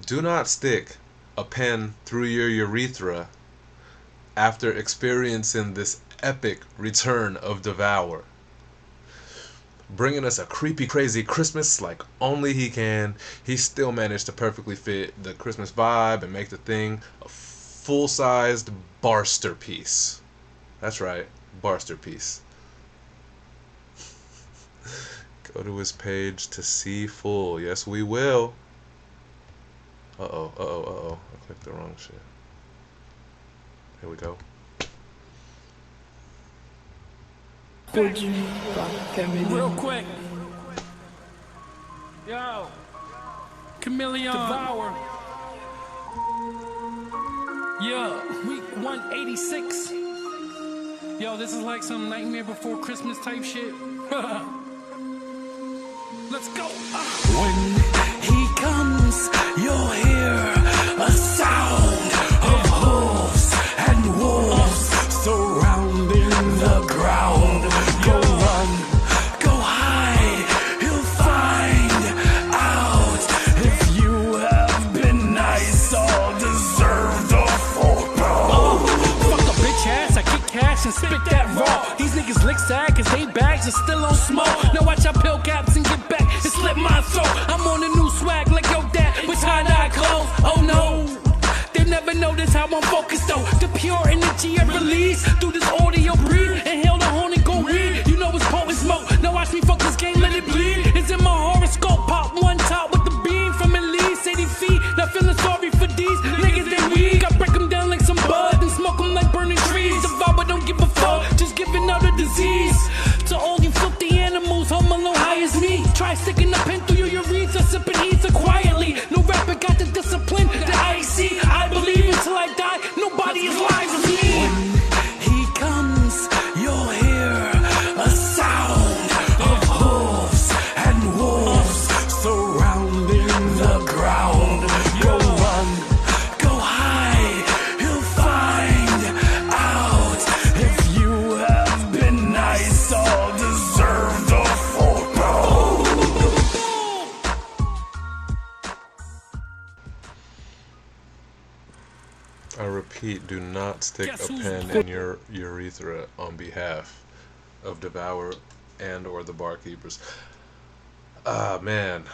Do not stick a pen through your urethra after experiencing this epic return of Devour. bringing us a creepy, crazy Christmas like only he can. He still managed to perfectly fit the Christmas vibe and make the thing a full-sized barster piece. That's right, barster piece. Go to his page to see full. Yes, we will. Uh-oh. I clicked the wrong shit. Here we go. Real quick. Yo. Chameleon. Devour. Yeah. Week 186. Yo, this is like some Nightmare Before Christmas type shit. Let's go. When he comes, you'll hear a sound of hooves and wolves surrounding the ground. Go run, go hide, he'll find out if you have been nice or deserved a full blow. Fuck a bitch ass, I kick cash and spit that raw. These niggas lick sad cause they bags are still on smoke. Now watch I pill caps and get back and slip my throat. I'm on a new swag like yo dad with tie-dye clothes. Oh no, they never notice how I'm focused though. The pure energy I release through this audio breathe. Inhale the horn and go read. You know it's potent smoke. Now watch me fuck this game, let it bleed. It's in my horoscope, pop one top with the beam from at least 80 feet. Not feeling sorry for these niggas, they weak. I break them down like some bud and smoke them like burning trees. Devour, don't give a fuck, just giving out a disease. To all you filthy animals, home alone high as me. Try sticking a pen through your urethra, sipping ether quietly. No rapper got the discipline that I see. I believe until I die, nobody is lying with me. When he comes, you'll hear a sound of hooves and wolves surrounding the ground. Go run, go hide, he'll find out if you have been nice or deserved a full blow. I repeat, do not stick a pen in your urethra on behalf of Devour and or the barkeepers. Ah, man.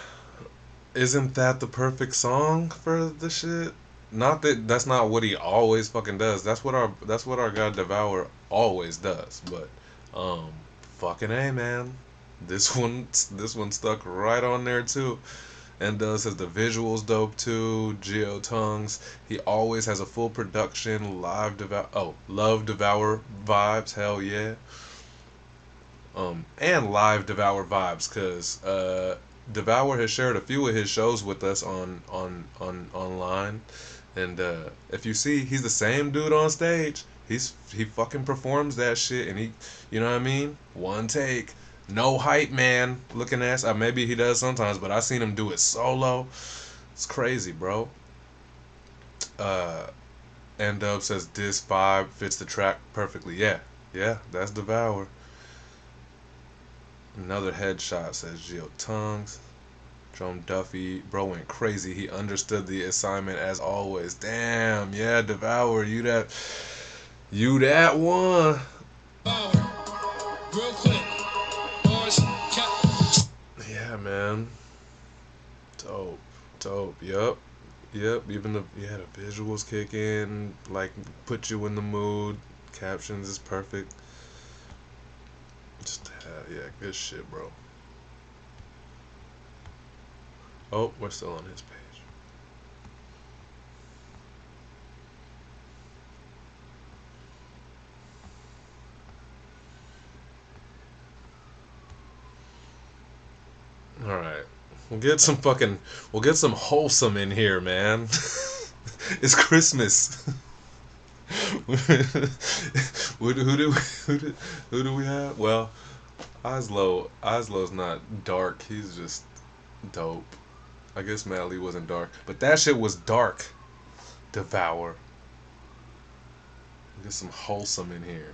Isn't that the perfect song for the shit? Not that that's not what he always fucking does. That's what our guy Devour always does. But fucking A, man. This one stuck right on there too. And says the visuals dope too. Geo Tongues. He always has a full production love Devour vibes. Hell yeah. And live Devour vibes, cause Devour has shared a few of his shows with us on online, and if you see, he's the same dude on stage. He fucking performs that shit, and he, you know what I mean? One take. No hype man looking ass. Maybe he does sometimes, but I seen him do it solo. It's crazy, bro. And Dub says this vibe fits the track perfectly. Yeah, that's Devour. Another headshot, says Geo Tongues. Drum Duffy, bro went crazy. He understood the assignment as always. Damn, yeah, Devour, you that one. Real quick. Yeah, man. Dope. Yup. Even the visuals kick in, like put you in the mood. Captions is perfect. Just good shit, bro. Oh, we're still on his page. All right. We'll get some wholesome in here, man. It's Christmas. Who do we have? Well, Oslow's not dark. He's just dope. I guess Madly wasn't dark, but that shit was dark. Devour. Get some wholesome in here.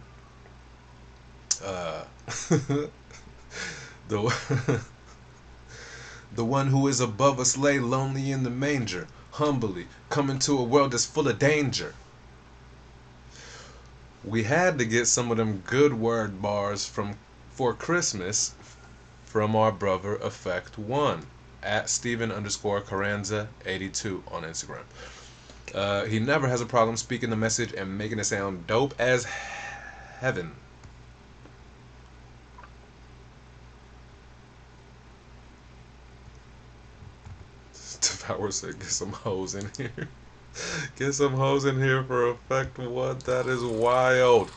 The one who is above us lay lonely in the manger, humbly coming to a world that's full of danger. We had to get some of them good word bars for Christmas from our brother Effect One at Steven_Carranza82 on Instagram. He never has a problem speaking the message and making it sound dope as heaven. Devour said, get some hoes in here. Get some hoes in here for Effect One. That is wild.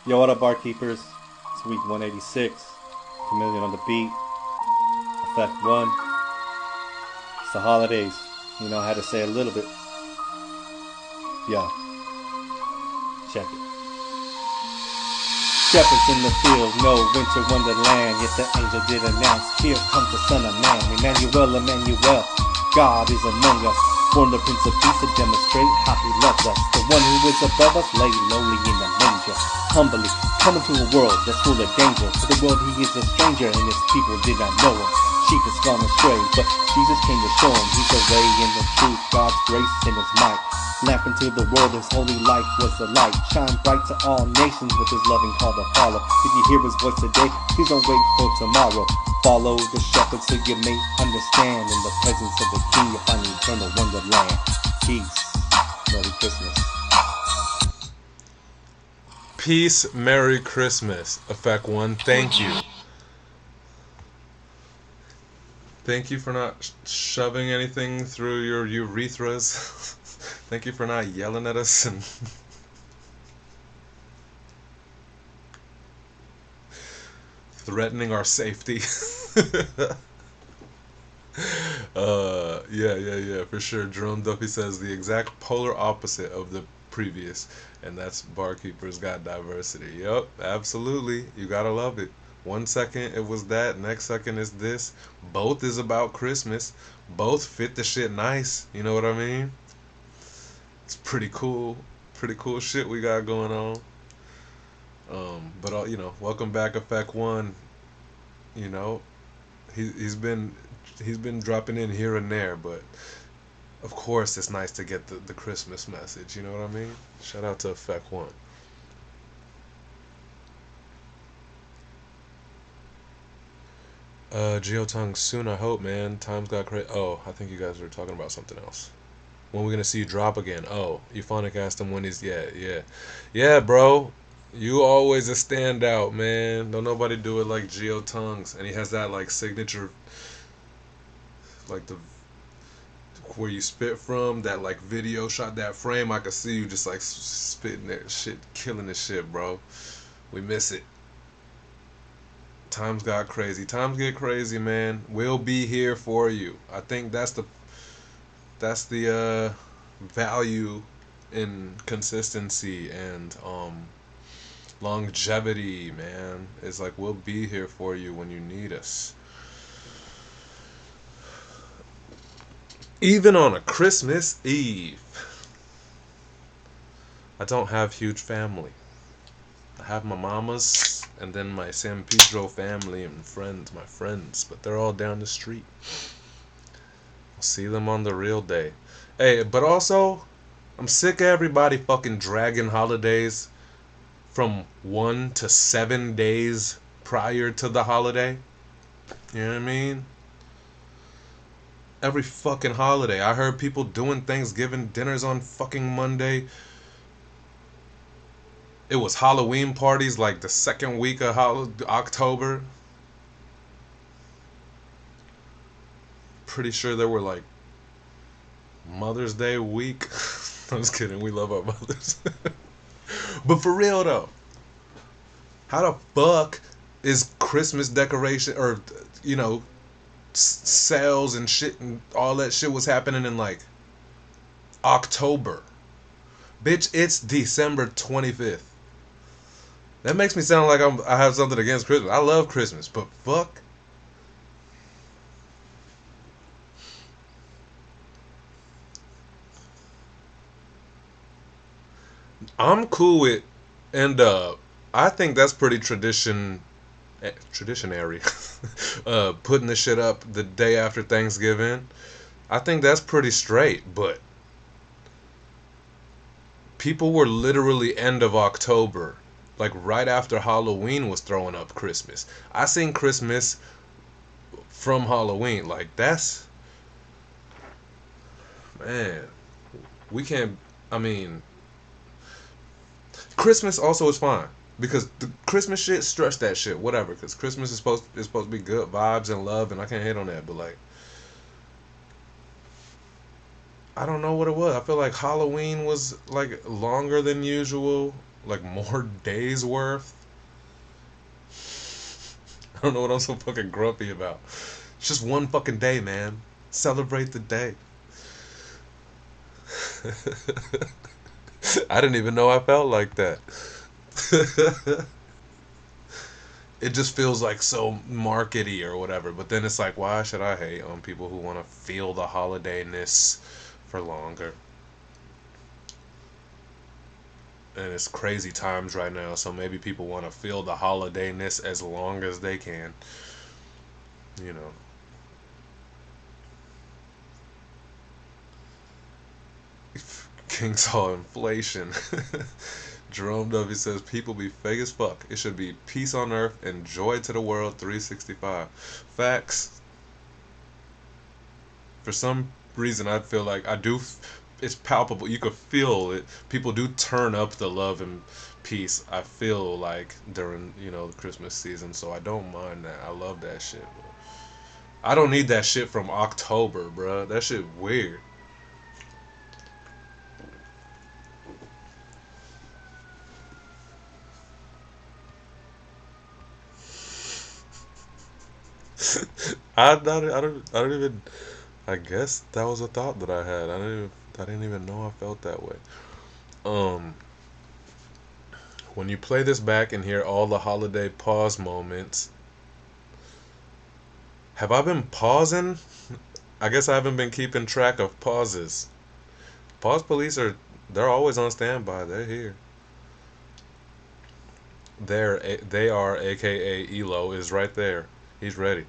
Yo, what up, barkeepers? It's week 186. Chameleon on the beat. Effect One. It's the holidays. You know, I had to say a little bit. Yo. Check it. Shepherds in the field, no winter wonderland. Yet the angel did announce, here comes the Son of Man. Emmanuel, Emmanuel, God is among us. Born the Prince of Peace to demonstrate how he loves us. The one who is above us lay lowly in the manger. Humbly coming to a world that's full of danger. To the world he is a stranger and his people did not know him. Sheep has gone astray, but Jesus came to show him he's the way and the truth, God's grace and his might. Lamp into the world, his holy light was the light. Shine bright to all nations with his loving call to follow. If you hear his voice today, please don't wait for tomorrow. Follow the shepherd so you may understand. In the presence of the King you'll find eternal wonderland. Peace. Merry Christmas. Peace, Merry Christmas. Effect One, thank you. Thank you for not shoving anything through your urethras. Thank you for not yelling at us and threatening our safety. Yeah, for sure. Jerome Duffy says the exact polar opposite of the previous, and that's barkeepers got diversity. Yup, absolutely. You gotta love it. 1 second it was that, next second is this. Both is about Christmas. Both fit the shit nice. You know what I mean? It's pretty cool shit we got going on. But you know, welcome back, Effect One. You know, he's been dropping in here and there, but of course it's nice to get the Christmas message. You know what I mean? Shout out to Effect One. Geotongue, soon I hope, man. Times got crazy. Oh, I think you guys are talking about something else. When we gonna see you drop again? Oh, Euphonic asked him when he's yeah, bro. You always a standout, man. Don't nobody do it like Geotongues, and he has that like signature, like the where you spit from, that like video shot, that frame. I could see you just like spitting that shit, killing this shit, bro. We miss it. Times got crazy. Times get crazy, man. We'll be here for you. I think that's the value in consistency and longevity, man. It's like we'll be here for you when you need us. Even on a Christmas Eve. I don't have huge family. I have my mamas and then my San Pedro family and friends, my friends, but they're all down the street. I'll see them on the real day. Hey, but also, I'm sick of everybody fucking dragging holidays from 1 to 7 days prior to the holiday. You know what I mean? Every fucking holiday. I heard people doing Thanksgiving dinners on fucking Monday. It was Halloween parties like the second week of October. Pretty sure there were like Mother's Day week. I'm just kidding. We love our mothers. But for real though, how the fuck is Christmas decoration or, you know, sales and shit and all that shit was happening in like October? Bitch, it's December 25th. That makes me sound like I have something against Christmas. I love Christmas, but fuck. I'm cool with, and I think that's pretty traditionary. Putting the shit up the day after Thanksgiving. I think that's pretty straight, but people were literally end of October like right after Halloween was throwing up Christmas. I seen Christmas from Halloween. Like that's, man, we can't, I mean, Christmas also is fine because the Christmas shit, stretch that shit, whatever, because Christmas is supposed to be good vibes and love, and I can't hate on that, but like, I don't know what it was. I feel like Halloween was like longer than usual, like more days worth. I don't know what I'm so fucking grumpy about. It's just one fucking day, man. Celebrate the day. I didn't even know I felt like that. It just feels like so markety or whatever. But then it's like, why should I hate on people who want to feel the holidayness for longer? And it's crazy times right now, so maybe people want to feel the holidayness as long as they can. You know. King saw inflation. Jerome W says people be fake as fuck. It should be peace on earth and joy to the world 365. Facts. For some reason I feel like it's palpable. You could feel it. People do turn up the love and peace, I feel like, during, the Christmas season, so I don't mind that. I love that shit. I don't need that shit from October, bruh. That shit weird. I don't even. I guess that was a thought that I had. I didn't even know I felt that way. When you play this back and hear all the holiday pause moments, have I been pausing? I guess I haven't been keeping track of pauses. Pause police they're always on standby. They're here. They are, aka Elo, is right there. He's ready.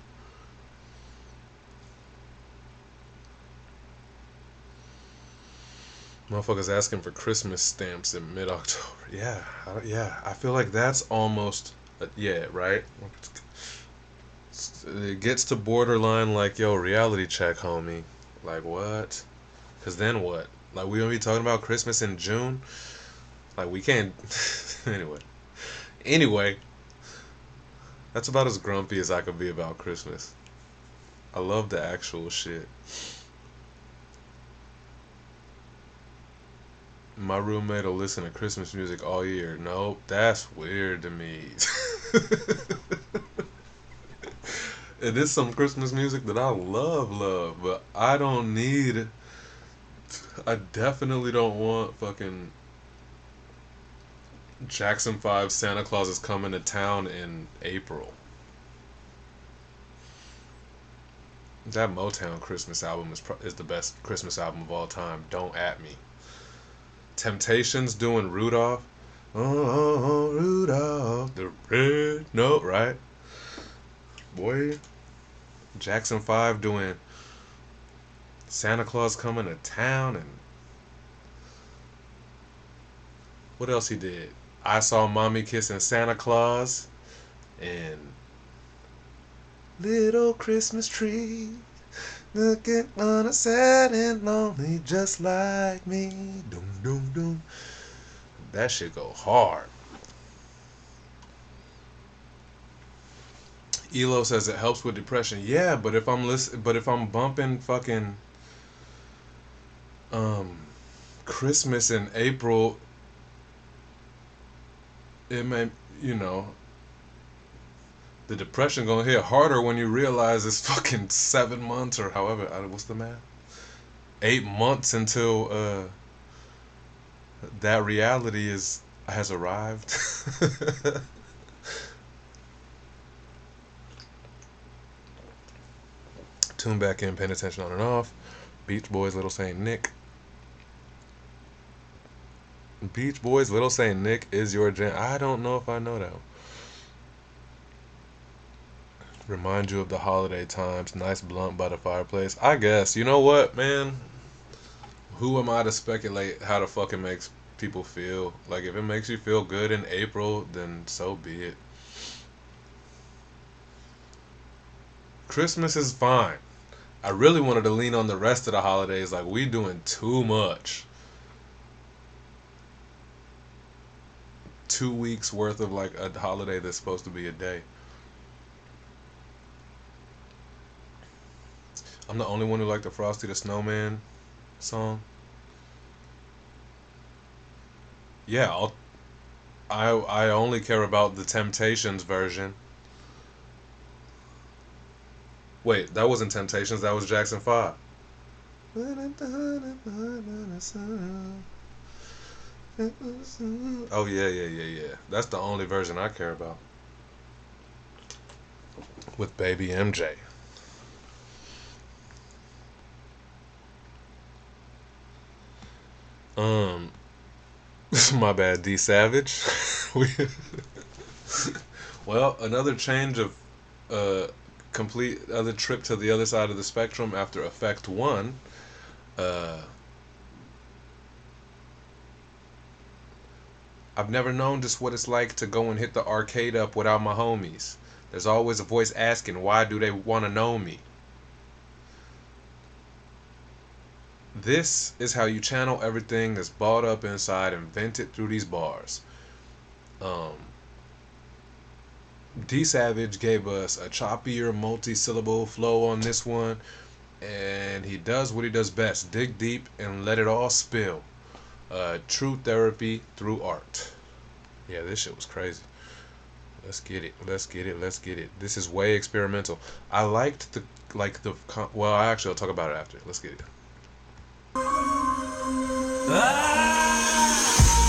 Motherfuckers asking for Christmas stamps in mid-October. Yeah, I feel like that's almost, right? It gets to borderline like, yo, reality check, homie. Like, what? Because then what? Like, we gonna be talking about Christmas in June? Like, we can't... Anyway, that's about as grumpy as I could be about Christmas. I love the actual shit. My roommate will listen to Christmas music all year. Nope, that's weird to me. It is some Christmas music that I love, but I definitely don't want fucking Jackson 5 Santa Claus is Coming to Town in April. That Motown Christmas album is the best Christmas album of all time. Don't at me. Temptations doing Rudolph. Oh, Rudolph the red note, right? Boy. Jackson 5 doing Santa Claus Coming to Town, and what else he did? I Saw Mommy Kissing Santa Claus, and Little Christmas Tree looking on a sad and lonely just like me. Doom, doom, doom. That shit go hard. Elo says it helps with depression. Yeah, but if I'm bumping fucking Christmas in April, it may, the depression gonna hit harder when you realize it's fucking 7 months or however, what's the math? 8 months until that reality has arrived. Tune back in, paying attention on and off. Beach Boys, Little Saint Nick. Beach Boys, Little Saint Nick is your jam. I don't know if I know that one. Remind you of the holiday times. Nice blunt by the fireplace. I guess. You know what, man? Who am I to speculate how to fucking make people feel. Like, if it makes you feel good in April, then so be it. Christmas is fine. I really wanted to lean on the rest of the holidays. Like, we doing too much. 2 weeks worth of like a holiday that's supposed to be a day. I'm the only one who liked the Frosty the Snowman song. Yeah, I only care about the Temptations version. Wait, that wasn't Temptations, that was Jackson 5. Oh yeah. That's the only version I care about. With Baby MJ. My bad, D Savage. Well, another change of complete other trip to the other side of the spectrum after Effect 1. I've never known just what it's like to go and hit the arcade up without my homies. There's always a voice asking, why do they want to know me? This is how you channel everything that's balled up inside and vent it through these bars. D Savage gave us a choppier multi-syllable flow on this one, and he does what he does best, dig deep and let it all spill. True therapy through art. Yeah, this shit was crazy. Let's get it. This is way experimental. I liked well, I'll talk about it after. Let's get it.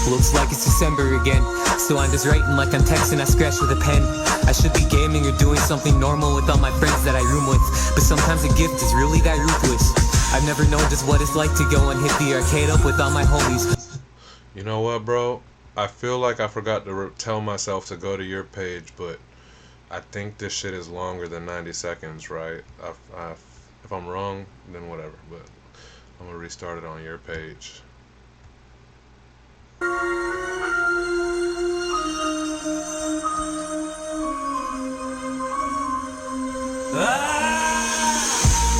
Looks like it's December again, so I'm just writing like I'm texting, I scratch with a pen. I should be gaming or doing something normal with all my friends that I room with, but sometimes a gift is really that ruthless. I've never known just what it's like to go and hit the arcade up with all my homies. You know what, bro? I feel like I forgot to tell myself to go to your page, but I think this shit is longer than 90 seconds, right? If I'm wrong, then whatever, but I'm gonna restart it on your page.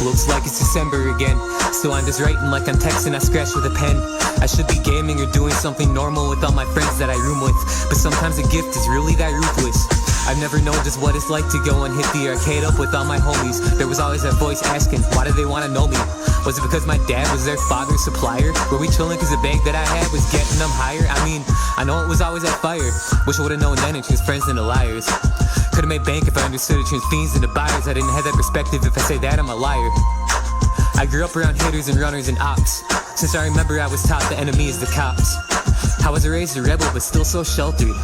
Looks like it's December again, so I'm just writing like I'm texting, I scratch with a pen. I should be gaming or doing something normal with all my friends that I room with, but sometimes a gift is really that ruthless. I've never known just what it's like to go and hit the arcade up with all my homies. There was always that voice asking, why do they want to know me? Was it because my dad was their father's supplier? Were we chilling because the bank that I had was getting them higher? I mean, I know it was always that fire. Wish I would've known then and turns friends into liars. Could've made bank if I understood it turns fiends into buyers. I didn't have that perspective, if I say that I'm a liar. I grew up around hitters and runners and ops. Since I remember I was taught the enemy is the cops. I was raised a rebel but still so sheltered.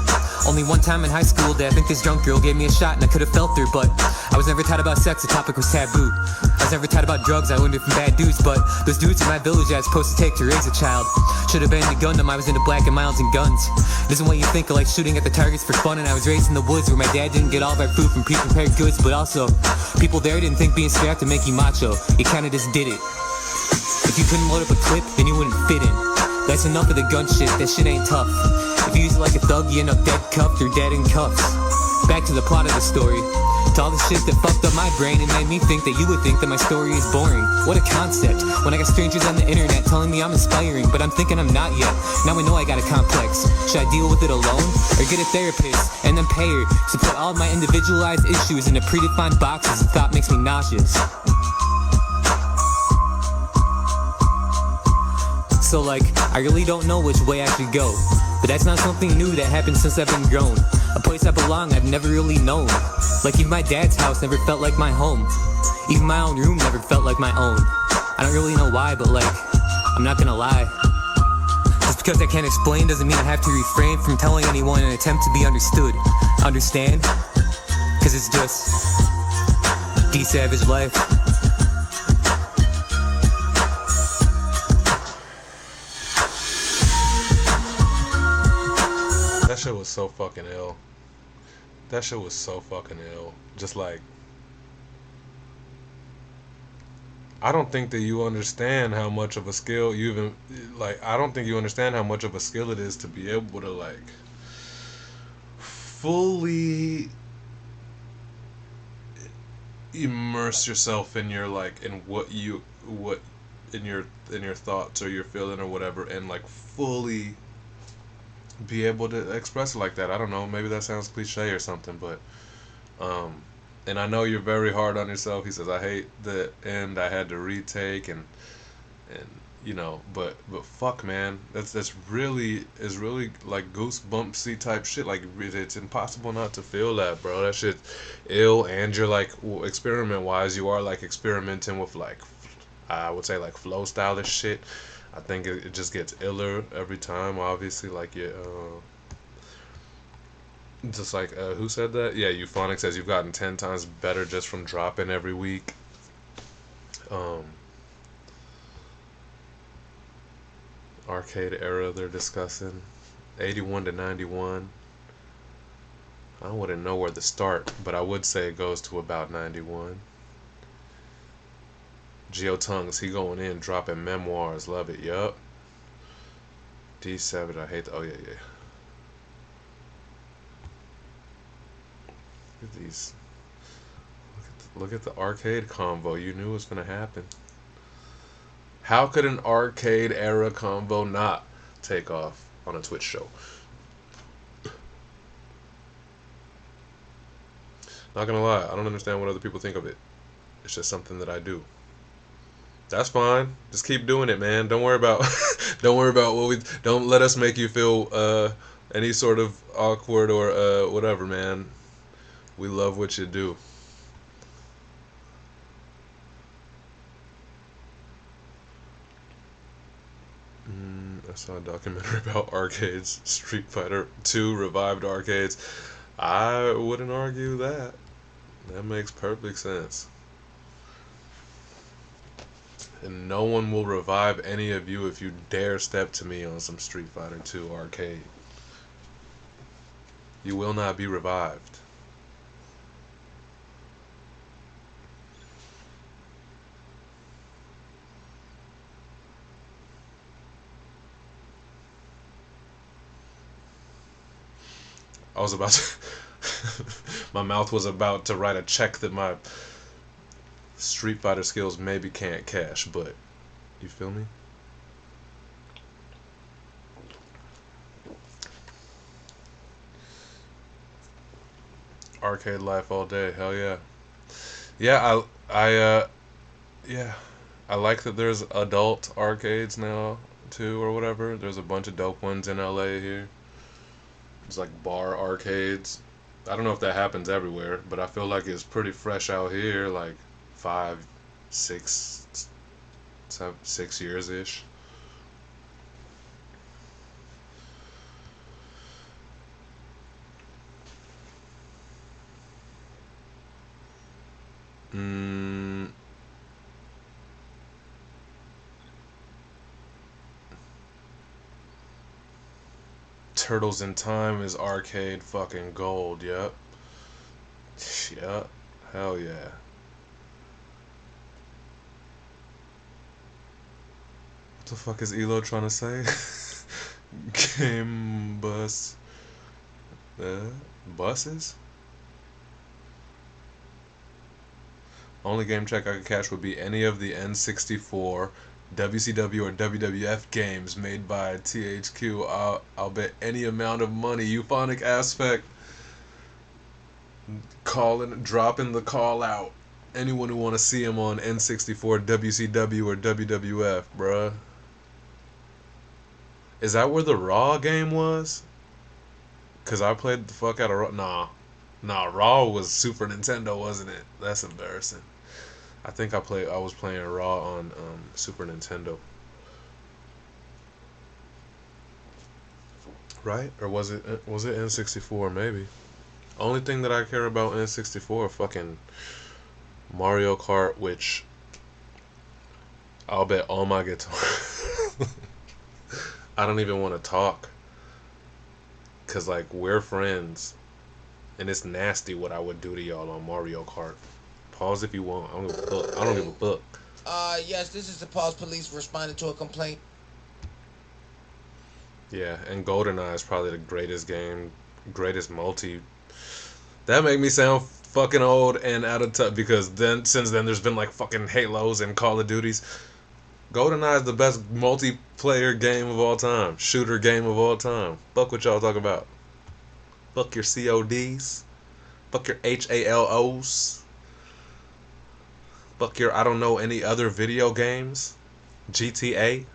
Only one time in high school did I think this drunk girl gave me a shot and I could've felt her, but I was never taught about sex, the topic was taboo. I was never taught about drugs, I learned it from bad dudes, but those dudes in my village I was supposed to take to raise a child. Should've been into Gundam, I was into Black and Milds and guns. It isn't what you think of like shooting at the targets for fun, and I was raised in the woods where my dad didn't get all of our food from pre-prepared goods, but also, people there didn't think being strapped to make you macho, you kinda just did it. If you couldn't load up a clip, then you wouldn't fit in. That's enough of the gun shit, that shit ain't tough. If you use it like a thug, you end up dead cuffed or dead in cuffs. Back to the plot of the story. To all the shit that fucked up my brain and made me think that you would think that my story is boring. What a concept, when I got strangers on the internet telling me I'm inspiring, but I'm thinking I'm not yet. Now I know I got a complex. Should I deal with it alone, or get a therapist, and then pay her to put all of my individualized issues into predefined boxes and thought makes me nauseous. So like, I really don't know which way I should go, but that's not something new that happened since I've been grown. A place I belong I've never really known. Like even my dad's house never felt like my home. Even my own room never felt like my own. I don't really know why, but like, I'm not gonna lie. Just because I can't explain doesn't mean I have to refrain from telling anyone in an attempt to be understood. Understand? Cause it's just D Savage life. That shit was so fucking ill. That shit was so fucking ill. Just like, I don't think that you understand how much of a skill you even like. I don't think you understand how much of a skill it is to be able to like fully immerse yourself in your like in what in your thoughts or your feeling or whatever, and like fully be able to express it like that. I don't know, maybe that sounds cliche or something, but and I know you're very hard on yourself. He says, I hate the end I had to retake, and you know, but fuck, man, that's really is really like goosebumpsy type shit. Like it's impossible not to feel that, bro. That shit ill, and you're like experiment wise, you are like experimenting with like I would say like flow stylish shit. I think it just gets iller every time. Obviously, like just like who said that? Yeah, Euphonic says you've gotten 10 times better just from dropping every week. Arcade era they're discussing, 81 to 91. I wouldn't know where to start, but I would say it goes to about 91. Geotongues, he going in, dropping memoirs, love it, yup. D7, I hate the, oh yeah. Look at these. Look at the arcade convo. You knew it was gonna happen. How could an arcade era convo not take off on a Twitch show? Not gonna lie, I don't understand what other people think of it. It's just something that I do. That's fine. Just keep doing it, man. Don't worry about don't worry about what we don't let us make you feel any sort of awkward or whatever, man. We love what you do. I saw a documentary about arcades. Street Fighter 2 revived arcades. I wouldn't argue that. That makes perfect sense. And no one will revive any of you if you dare step to me on some Street Fighter 2 arcade. You will not be revived. I was about to my mouth was about to write a check that my Street Fighter skills maybe can't cash, but you feel me? Arcade life all day, hell yeah. Yeah, I like that there's adult arcades now too or whatever. There's a bunch of dope ones in LA here. It's like bar arcades. I don't know if that happens everywhere, but I feel like it's pretty fresh out here, like 5, 6, 7, 6 years ish. Turtles in Time is arcade fucking gold, yep. Yep, hell yeah. What the fuck is Elo trying to say? Game bus. Buses? Only game check I could catch would be any of the N64, WCW, or WWF games made by THQ. I'll bet any amount of money. Euphonic Aspect dropping the call out. Anyone who want to see him on N64, WCW, or WWF, bruh. Is that where the Raw game was? Cause I played the fuck out of Raw. Nah, Raw was Super Nintendo, wasn't it? That's embarrassing. I think I was playing Raw on Super Nintendo. Right? Or was it N64? Maybe. Only thing that I care about N64 fucking Mario Kart, which I'll bet all my guitar. I don't even want to talk. Cause like we're friends. And it's nasty what I would do to y'all on Mario Kart. Pause if you want. I don't give a fuck. Yes, this is the Pulse Police responding to a complaint. Yeah, and GoldenEye is probably the greatest game, greatest multi. That make me sound fucking old and out of touch because since then there's been like fucking Halos and Call of Duties. GoldenEye is the best multiplayer game of all time, shooter game of all time. Fuck what y'all talk about. Fuck your CODs. Fuck your HALOs. Fuck your I don't know any other video games. GTA.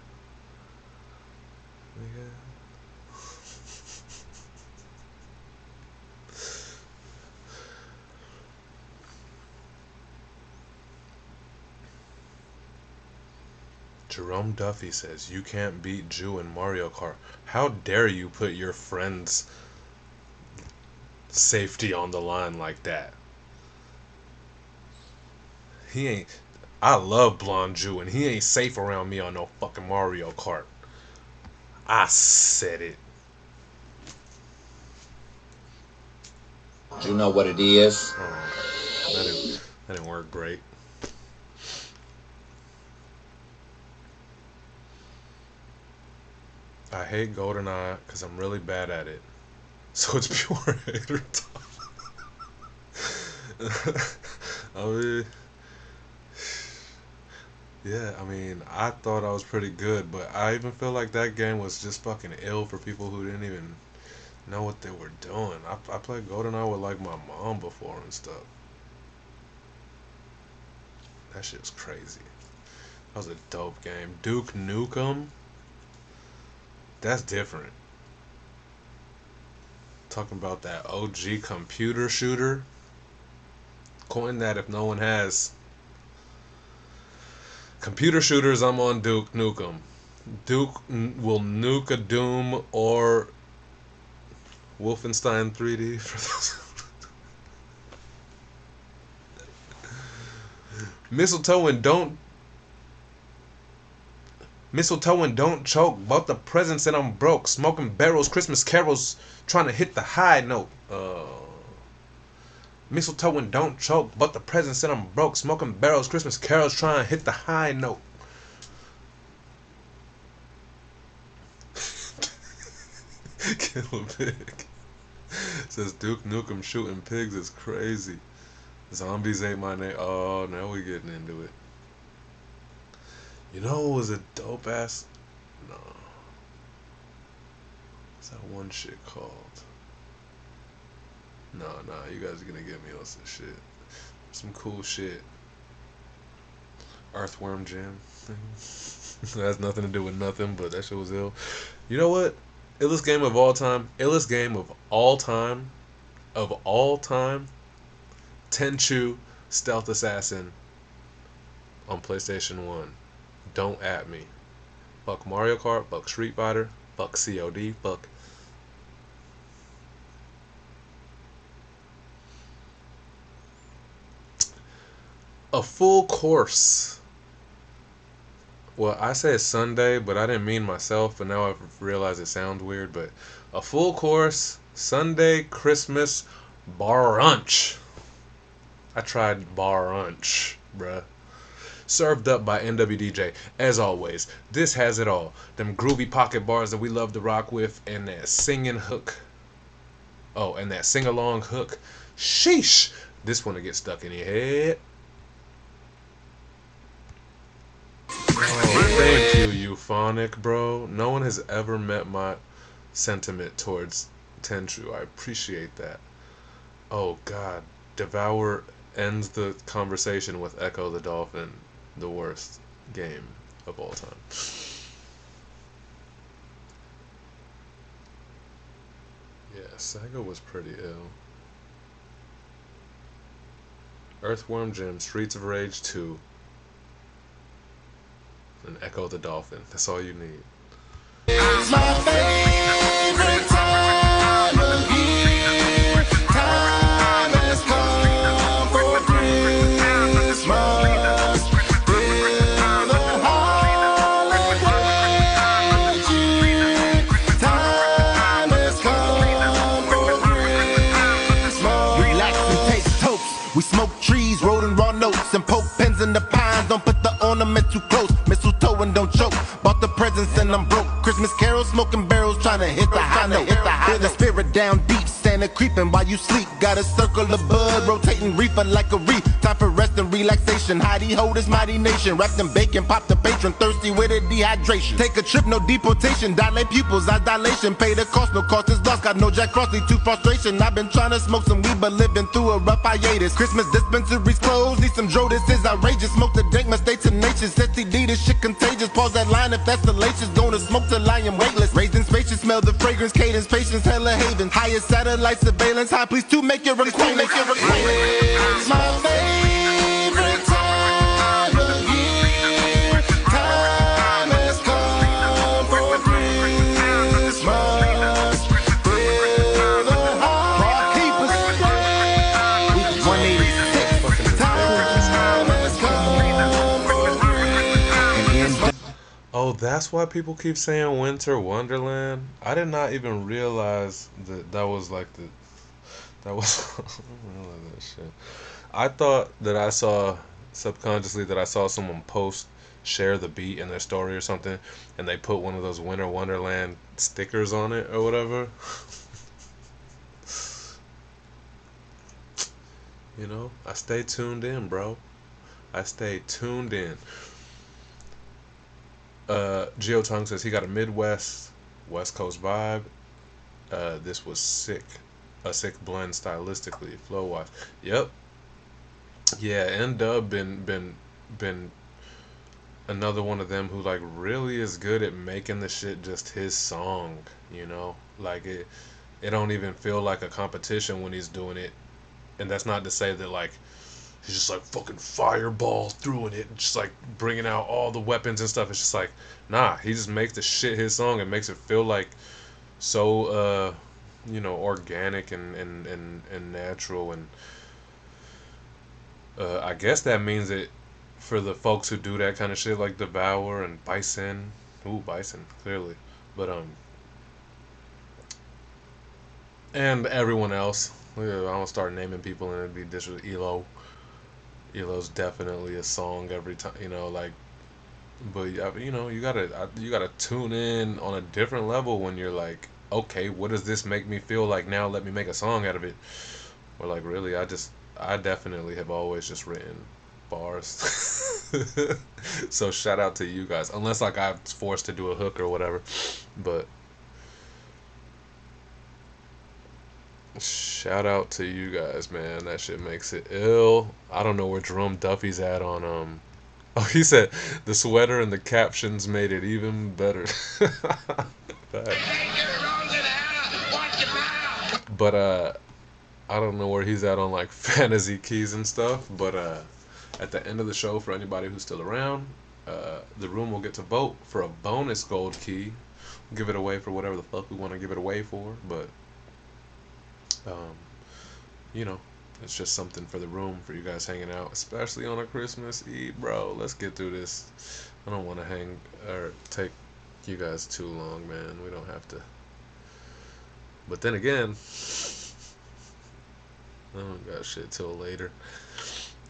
Jerome Duffy says, you can't beat Jew in Mario Kart. How dare you put your friend's safety on the line like that? He ain't... I love Blonde Jew, and he ain't safe around me on no fucking Mario Kart. I said it. You know what it is? Oh, that didn't work great. I hate GoldenEye because I'm really bad at it. So it's pure hater talk. I mean, yeah, I mean, I thought I was pretty good, but I even feel like that game was just fucking ill for people who didn't even know what they were doing. I played GoldenEye with like my mom before and stuff. That shit was crazy. That was a dope game. Duke Nukem? That's different. Talking about that OG computer shooter. Coin that if no one has. Computer shooters, I'm on Duke Nukem. Duke will nuke a Doom or Wolfenstein 3D for those. Mistletoe and don't choke. Bought the presents and I'm broke. Smoking barrels, Christmas carols, trying to hit the high note. Mistletoe and don't choke. Bought the presents and I'm broke. Smoking barrels, Christmas carols, trying to hit the high note. Kill a pig. Says Duke Nukem shooting pigs is crazy. Zombies ain't my name. Oh, now we getting into it. You know what was a dope ass? No. What's that one shit called? No, you guys are gonna get me on some shit. Some cool shit. Earthworm Jim. That has nothing to do with nothing, but that shit was ill. You know what? Illest game of all time. Illest game of all time. Of all time. Tenchu Stealth Assassin on PlayStation 1. Don't at me. Fuck Mario Kart, fuck Street Fighter, fuck COD, fuck. A full course. Well, I said Sunday, but I didn't mean myself, and now I've realized it sounds weird, but a full course Sunday Christmas brunch. I tried brunch, bruh. Served up by NWDJ. As always, this has it all. Them groovy pocket bars that we love to rock with, and that singing hook. Oh, and that sing-along hook. Sheesh! This one will get stuck in your head. Oh, thank you, Euphonic, bro. No one has ever met my sentiment towards Tenchu. I appreciate that. Oh, God. Devour ends the conversation with Echo the Dolphin. The worst game of all time. Yeah, Sega was pretty ill. Earthworm Jim, Streets of Rage 2, and Echo the Dolphin. That's all you need. My favorite time of year. Time has come for Christmas. We smoke trees, rolling raw notes, and poke pins in the pines. Don't put the ornament too close. Mistletoe and don't choke. Bought the presents and I'm broke. Christmas carols, smoking barrels, trying to hit the high note. Feel the spirit down deep, Santa creeping while you sleep. Got a circle of bud, rotating reefer like a reef. Time for rest and relaxation. Heidi ho this mighty nation. Wrapped in bacon, pop the patron, thirsty with a dehydration. Take a trip, no deportation. Dilate pupils, I dilation. Pay the cost, no cost is lost. Got no Jack Frost, lead to frustration. I've been trying to smoke some weed, but living through a rough hiatus. Christmas dispensaries closed, need some dro, this is outrageous. Smoke the dank, my stay tenacious. STD, this shit contagious. Pause that line if that's salacious. Going to smoke till I am weightless. Raised in spacious, smell the fragrance, cadence, patience, hella havens. Highest satellite surveillance, high, please to make your acquaintance. It's my favorite time of year. Time has come for Christmas. Feel the heart keepers straight. 186. Time has come for Christmas. Oh, that's why people keep saying Winter Wonderland. I did not even realize that was like that was I didn't realize that shit. I thought that I saw subconsciously that I saw someone share the beat in their story or something, and they put one of those Winter Wonderland stickers on it or whatever. You know, I stay tuned in, bro. I stay tuned in. Geotong says he got a Midwest, West Coast vibe. This was sick. A sick blend stylistically, flow wise. Yep. Yeah, N-Dub been another one of them who like really is good at making the shit just his song, you know? Like it don't even feel like a competition when he's doing it. And that's not to say that like he's just like fucking fireball through it, just like bringing out all the weapons and stuff. It's just like, nah, he just makes the shit his song and makes it feel like so you know, organic and natural. And I guess that means that for the folks who do that kind of shit like Devour and Bison, Bison clearly, but and everyone else, I don't start naming people and it'd be disrespectful. Elo's definitely a song every time, you know, like, but you know, you gotta tune in on a different level when you're like, okay, what does this make me feel like now? Let me make a song out of it. Or like, really, I definitely have always just written bars. So shout out to you guys, unless like I was forced to do a hook or whatever, but shout out to you guys, man. That shit makes it ill. I don't know where Jerome Duffy's at on oh, he said the sweater and the captions made it even better. But I don't know where he's at on like fantasy keys and stuff, but at the end of the show, for anybody who's still around, the room will get to vote for a bonus gold key. We'll give it away for whatever the fuck we want to give it away for, but you know, it's just something for the room for you guys hanging out, especially on a Christmas Eve, bro. Let's get through this. I don't want to hang or take you guys too long, man. We don't have to. But then again, I don't got shit till later.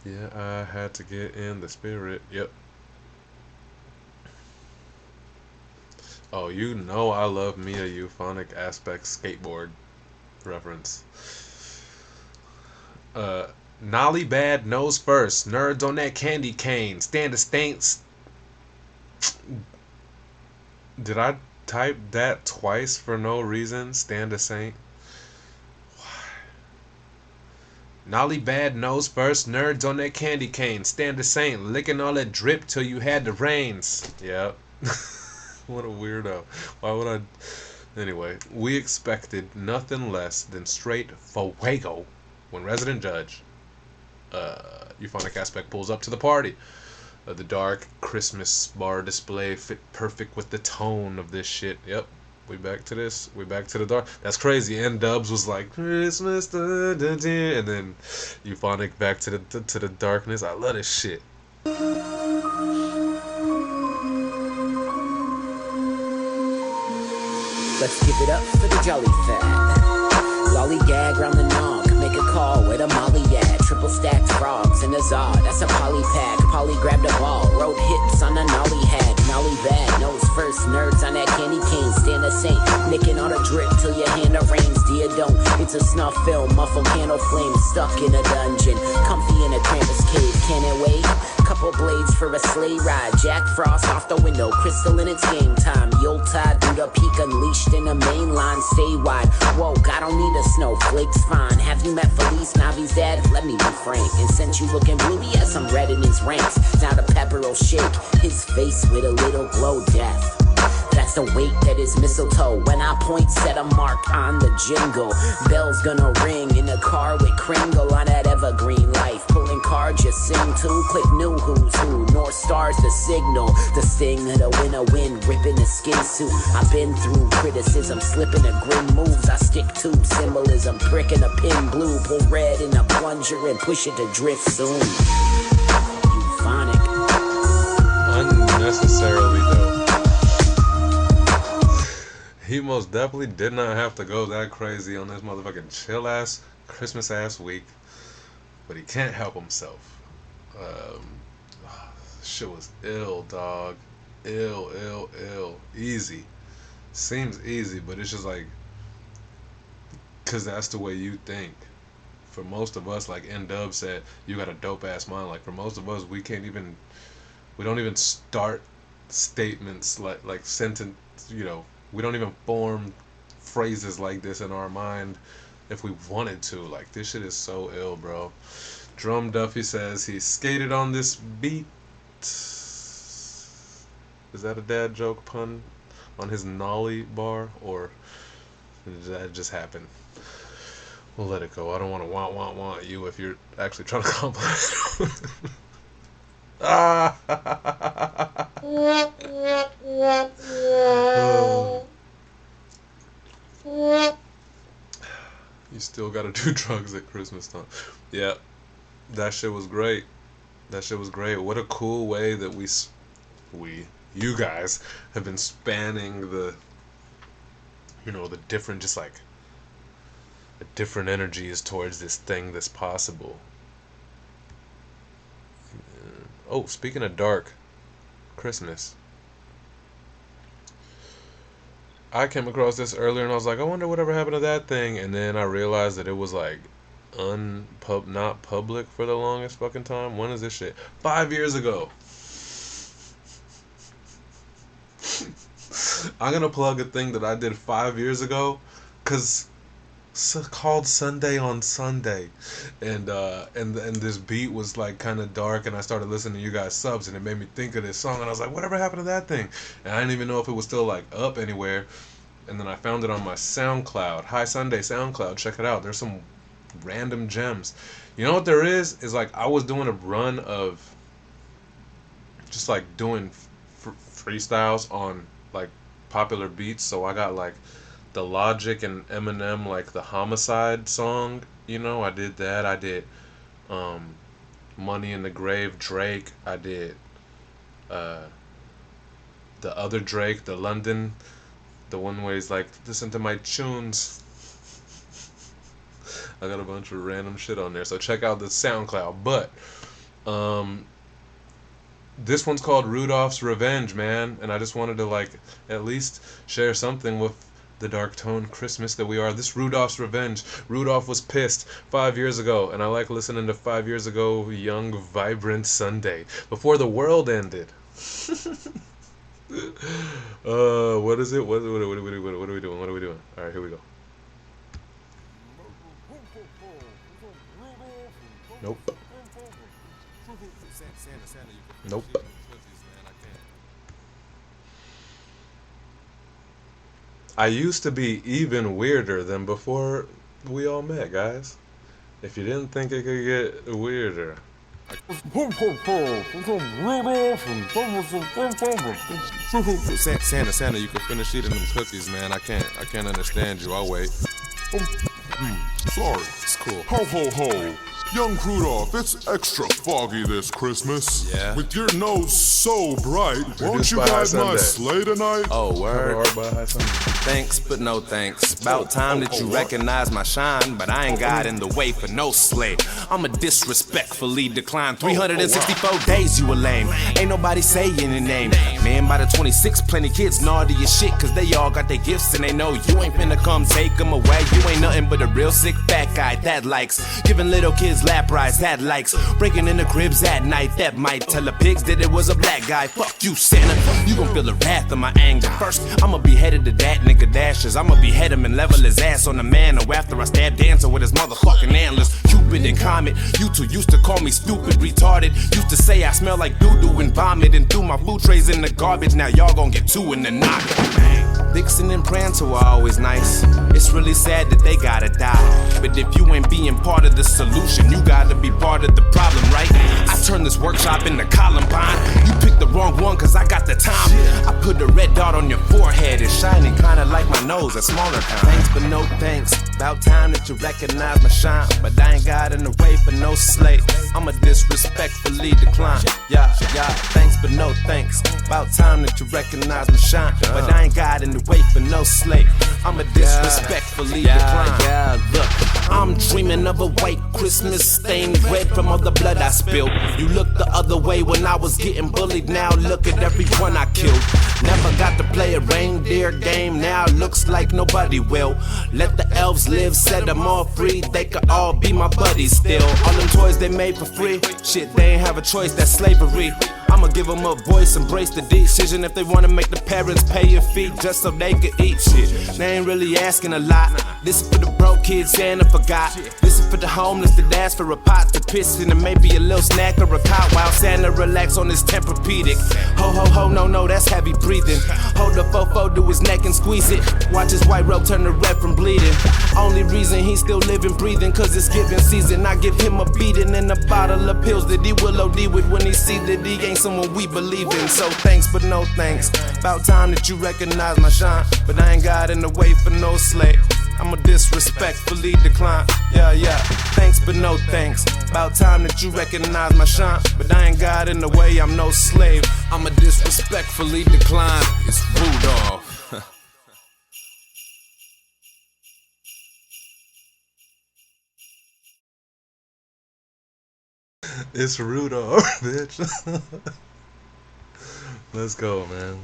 Yeah, I had to get in the spirit. Yep. Oh, you know I love me a euphonic aspect skateboard reference. Nolly bad nose first. Nerds on that candy cane. Stand the stains. Did I type that twice for no reason? Stand a saint. Why? Nolly bad nose first. Nerds on that candy cane. Stand a saint. Licking all that drip till you had the reins. Yep. What a weirdo. Why would I? Anyway, we expected nothing less than straight fuego when resident judge Euphonic Aspect pulls up to the party. The dark Christmas bar display fit perfect with the tone of this shit. Yep, we back to this. We back to the dark. That's crazy. N-Dubs was like Christmas, da, da, da, and then Euphonic back to the darkness. I love this shit. Let's give it up for the jolly fat. Lollygag round the knob. Make make a call, where the molly at? Triple stacked frogs in a czar, that's a poly pack. Polly grabbed a ball, wrote hits on a nolly hat. Nolly bad, nose first, nerds on that candy cane. Stand a saint, licking all the drip till your hand arraigns. Dear don't, it's a snuff film, muffled candle flame. Stuck in a dungeon, comfy in a Krampus cave. Can it wait? Couple blades for a sleigh ride. Jack Frost off the window, crystal in its game time. Yuletide through the peak, unleashed in the main line. Stay wide, woke, I don't need a snowflake's fine. Have you met Felice, Navi's dad? Let me be frank. And since you looking blue, he has some red in his ranks. Now the pepper will shake his face with a little glow death. That's the weight that is mistletoe. When I point, set a mark on the jingle. Bells gonna ring in the car with Kringle on that evergreen life. Pulling cards, you sing to. Click new who's who. North Star's the signal. The sting of the winter wind, ripping the skin suit. I've been through criticism, slipping the grim moves. I stick to symbolism, pricking a pin blue. Pull red in a plunger and push it to drift soon. Euphonic. Unnecessarily though. He most definitely did not have to go that crazy on this motherfucking chill ass Christmas ass week, but he can't help himself. Shit was ill, dog. Ill. Easy. Seems easy, but it's just like, cause that's the way you think. For most of us, like N-Dub said, you got a dope ass mind. Like for most of us, we don't even start statements like sentence, you know. We don't even form phrases like this in our mind if we wanted to. Like, this shit is so ill, bro. Drum Duffy says he skated on this beat. Is that a dad joke pun? On his nolly bar? Or did that just happen? We'll let it go. I don't want to want you if you're actually trying to compliment. You still gotta do drugs at Christmas time. Yeah, that shit was great. What a cool way that you guys have been spanning the different, just like the different energies towards this thing that's possible. Oh, speaking of dark Christmas, I came across this earlier and I was like, I wonder whatever happened to that thing, and then I realized that it was like not public for the longest fucking time. When is this shit? 5 years ago. I'm gonna plug a thing that I did 5 years ago, cause it's called Sunday on Sunday, and this beat was like kind of dark, and I started listening to you guys subs, and it made me think of this song, and I was like, whatever happened to that thing? And I didn't even know if it was still like up anywhere, and then I found it on my SoundCloud, High Sunday SoundCloud. Check it out. There's some random gems. You know what there is like, I was doing a run of just like doing freestyles on like popular beats, so I got like the Logic and Eminem, like the Homicide song, you know, I did that. I did Money in the Grave, Drake. I did the other Drake, the London, the one where he's like, listen to my tunes. I got a bunch of random shit on there, so check out the SoundCloud. But this one's called Rudolph's Revenge, man, and I just wanted to like at least share something with the dark tone Christmas that we are. This Rudolph's Revenge. Rudolph was pissed 5 years ago, and I like listening to 5 years ago, young, vibrant Sunday, before the world ended. What is it? What are we doing? All right, here we go. Nope. Nope. I used to be even weirder than before we all met, guys. If you didn't think it could get weirder. Santa, you can finish eating them cookies, man. I can't understand you. I'll wait. Sorry. It's cool. Ho, ho, ho. Young Rudolph, it's extra foggy this Christmas. Yeah. With your nose so bright, won't you by High guide my Sunday. sleigh tonight? Oh, word. Cover art by High Sunday. Thanks, but no thanks. About time that you recognize my shine, but I ain't got in the way for no slay. I'ma disrespectfully decline. 364 days you were lame. Ain't nobody saying your name. Man, by the 26, plenty kids naughty as shit, cause they all got their gifts and they know you ain't finna come take them away. You ain't nothing but a real sick fat guy that likes giving little kids lap rides, that likes breaking in the cribs at night, that might tell the pigs that it was a black guy. Fuck you, Santa. You gon' feel the wrath of my anger. First, I'ma behead of that nigga dashes. I'ma behead him and level his ass on the manor after I stab Dancer with his motherfucking antlers. Cupid and Comet, you two used to call me stupid, retarded. Used to say I smell like doo-doo and vomit and threw my food trays in the garbage. Now y'all gon' get two in the knock. Vixen and Prancer are always nice. It's really sad that they gotta die. But if you ain't being part of the solution, you gotta be part of the problem, right? I turned this workshop into Columbine. You picked the wrong one cause I got the time. I put a red dot on your forehead. It's shining kinda like my nose, a smaller kind. Thanks but no thanks. About time that you recognize my shine. But I ain't got in the way for no slate. I'ma disrespectfully decline. Yeah, thanks but no thanks. About time that you recognize my shine. But I ain't got in the way for no slate. I'ma disrespectfully decline. Yeah, look, I'm dreaming of a white Christmas stained red from all the blood I spilled. You looked the other way when I was getting bullied. Now look at everyone I killed. Never got to play a reindeer game. Now looks like nobody will. Let the elves live, set them all free. They could all be my buddies still. All them toys they made for free. Shit, they ain't have a choice, that's slavery. I'ma give them a voice, embrace the decision. If they wanna make the parents pay a fee just so they could eat shit. They ain't really asking a lot. This is for the broke kids Santa forgot. This is for the homeless that ask for a pot to piss in and maybe a little snack or a cot while Santa relax on his Tempur-Pedic. Ho ho ho, no, that's heavy breathing. Hold the fofo to his neck and squeeze it. Watch his white robe turn to red from bleeding. Only reason he's still living, breathing, cause it's giving season. I give him a beating and a bottle of pills that he will OD with when he see that he ain't someone we believe in. So thanks but no thanks. About time that you recognize my shine. But I ain't got in the way for no slave. I'ma disrespectfully decline. Yeah, thanks but no thanks. About time that you recognize my shine. But I ain't got in the way, I'm no slave. I'ma disrespectfully decline. It's Rudolph. It's Rudolph, bitch. Let's go, man.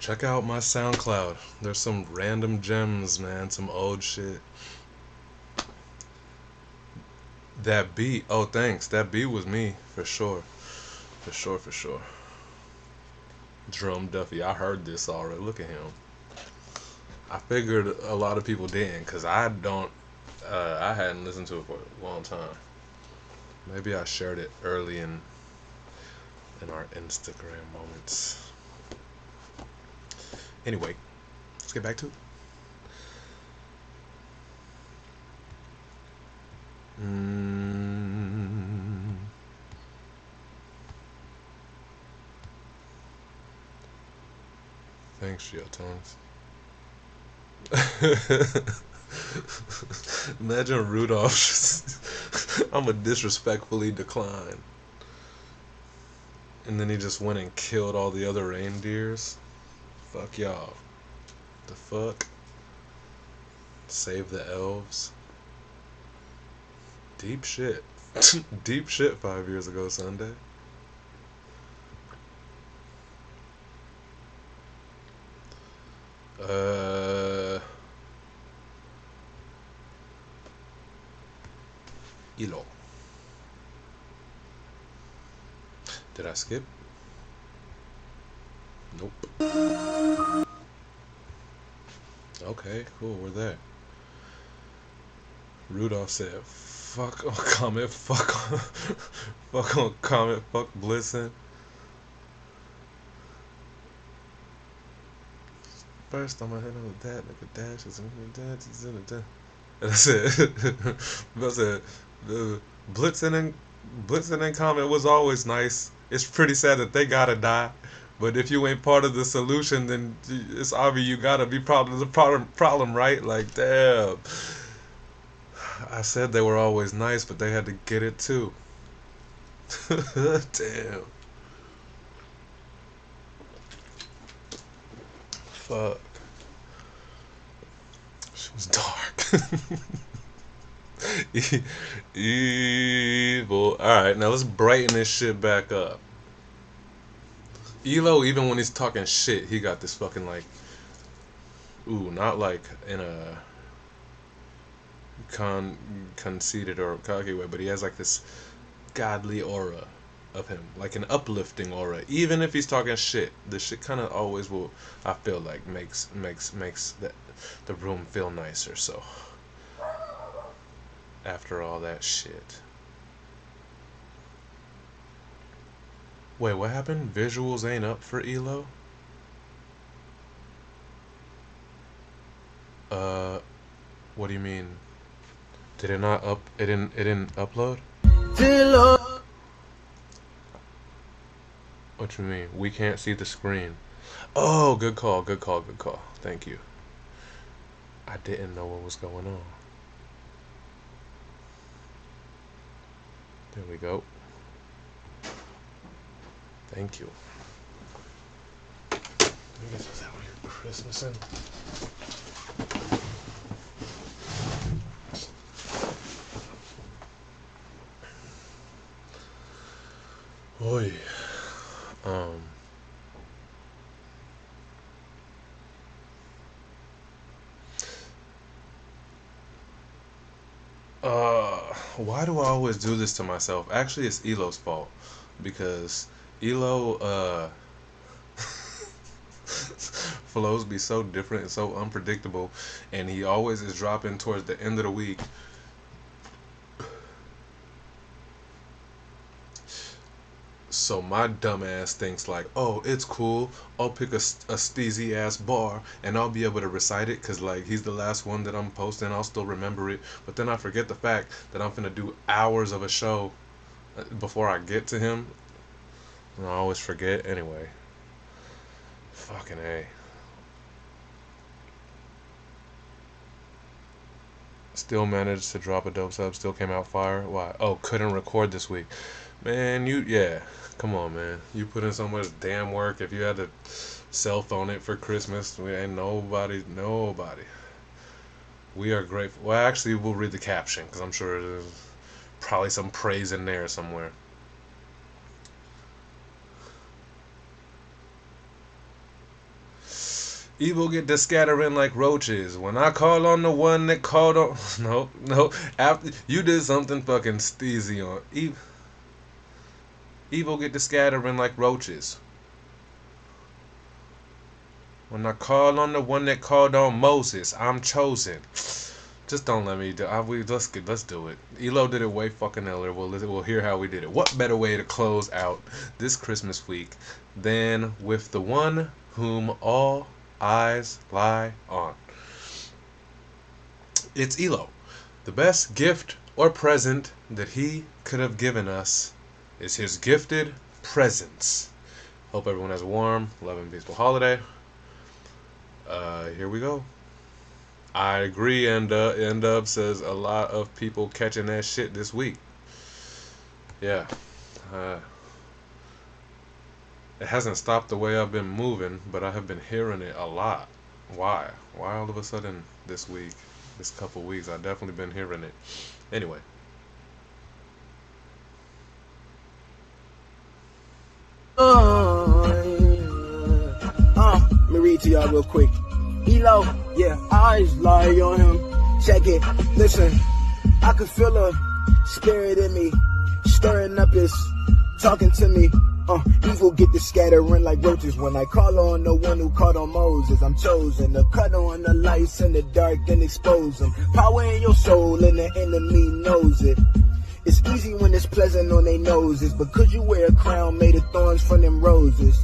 Check out my SoundCloud. There's some random gems, man. Some old shit. That beat. Oh, thanks. That beat was me. For sure. For sure. Drum Duffy. I heard this already. Look at him. I figured a lot of people didn't. Because I hadn't listened to it for a long time. Maybe I shared it early in our Instagram moments. Anyway, let's get back to it. Thanks, Geotones. Imagine Rudolph just I'ma disrespectfully decline. And then he just went and killed all the other reindeers. Fuck y'all. The fuck? Save the elves. Deep shit. Deep shit 5 years ago Sunday. Elo. Did I skip? Nope. Okay, cool, we're there. Rudolph said, fuck on Comet, fuck on Comet, fuck Blitzen. First, I'm gonna hit him with that, nigga dashes, and that. And I said, the Blitzen and Comet was always nice. It's pretty sad that they gotta die. But if you ain't part of the solution, then it's obvious you gotta be part of the problem, right? Like, damn. I said they were always nice, but they had to get it too. Damn. Fuck. She was dark. Evil. Alright, now let's brighten this shit back up. ELO, even when he's talking shit, he got this fucking like, ooh, not like in a conceited or cocky way, but he has like this godly aura of him, like an uplifting aura. Even if he's talking shit, the shit kind of always will, I feel like, makes the room feel nicer. So after all that shit, wait, what happened? Visuals ain't up for ELO? What do you mean? Did it not up? It didn't upload? What you mean? We can't see the screen. Oh, good call, good call, good call. Thank you. I didn't know what was going on. There we go. Thank you. I guess is that what you're Christmasing? Oy. Why do I always do this to myself? Actually, it's ELO's fault, because ELO flows be so different and so unpredictable, and he always is dropping towards the end of the week. So my dumb ass thinks like, oh, it's cool, I'll pick a steezy ass bar and I'll be able to recite it because like he's the last one that I'm posting, I'll still remember it. But then I forget the fact that I'm finna do hours of a show before I get to him, and I always forget anyway. Fucking A. Still managed to drop a dope sub, still came out fire. Why? Oh, couldn't record this week. Man, yeah, come on, man. You put in so much damn work. If you had to cell phone it for Christmas, we ain't nobody. We are grateful. Well, actually, we'll read the caption, because I'm sure there's probably some praise in there somewhere. Evil get to scattering like roaches. When I call on the one that called on... No. After you did something fucking steezy on... Evil get to scattering like roaches. When I call on the one that called on Moses, I'm chosen. Just don't let me do. Let's do it. ELO did it way fucking earlier. We'll hear how we did it. What better way to close out this Christmas week than with the one whom all eyes lie on? It's ELO. The best gift or present that he could have given us is his gifted presence. Hope everyone has a warm, loving, peaceful holiday. Here we go. I agree, and N-Dub says a lot of people catching that shit this week. Yeah. It hasn't stopped the way I've been moving, but I have been hearing it a lot. Why? Why all of a sudden this week, this couple weeks, I've definitely been hearing it. Anyway. Let me read to y'all real quick. ELO, yeah, eyes lie on him. Check it, listen. I could feel a spirit in me, stirring up his, talking to me. Evil get to scattering like roaches. When I call on the one who called on Moses, I'm chosen to cut on the lights in the dark and expose them. Power in your soul and the enemy knows it. It's easy when it's pleasant on their noses, but could you wear a crown made of thorns from them roses?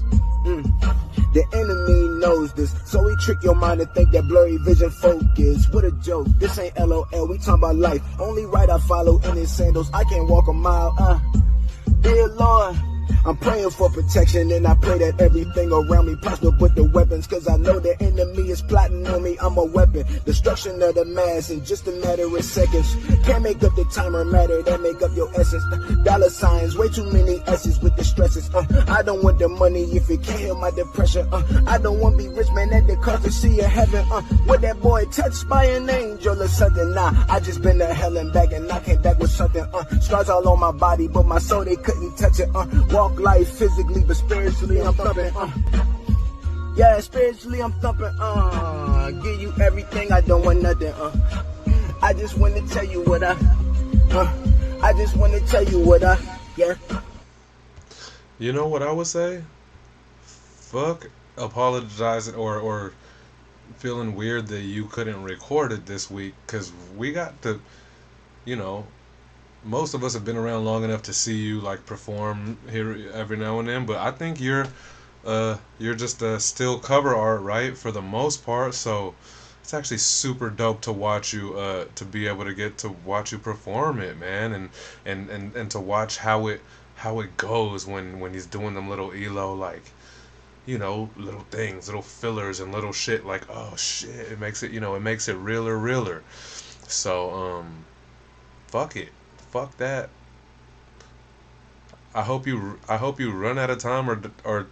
The enemy knows this, so he trick your mind to think that blurry vision focus. What a joke, this ain't LOL, we talking about life. Only right I follow in his sandals, I can't walk a mile, Dear Lord, I'm praying for protection and I pray that everything around me prosper with the weapons, cause I know the enemy is plotting on me. I'm a weapon, destruction of the mass in just a matter of seconds. Can't make up the time or matter that make up your essence. Dollar signs, way too many S's with the stresses. I don't want the money if it can't heal my depression. I don't want to be rich, man, at the cost to see a heaven. With that boy touched by an angel or something. Nah, I just been to hell and back and I came back with something. Scars all on my body, but my soul, they couldn't touch it. Walk life physically, but spiritually I'm thumping. Yeah, spiritually I'm thumping. Give you everything, I don't want nothing. I just want to tell you what I just want to tell you what yeah. You know what I would say? Fuck apologizing or feeling weird that you couldn't record it this week, because we got to, you know, most of us have been around long enough to see you like perform here every now and then, but I think you're just a still cover art, right, for the most part, so it's actually super dope to watch you to be able to get to watch you perform it, man, and to watch how it goes when he's doing them little ELO, like, you know, little things, little fillers and little shit, like, oh shit, it makes it, you know, it makes it realer. So fuck it. Fuck that. I hope you run out of time or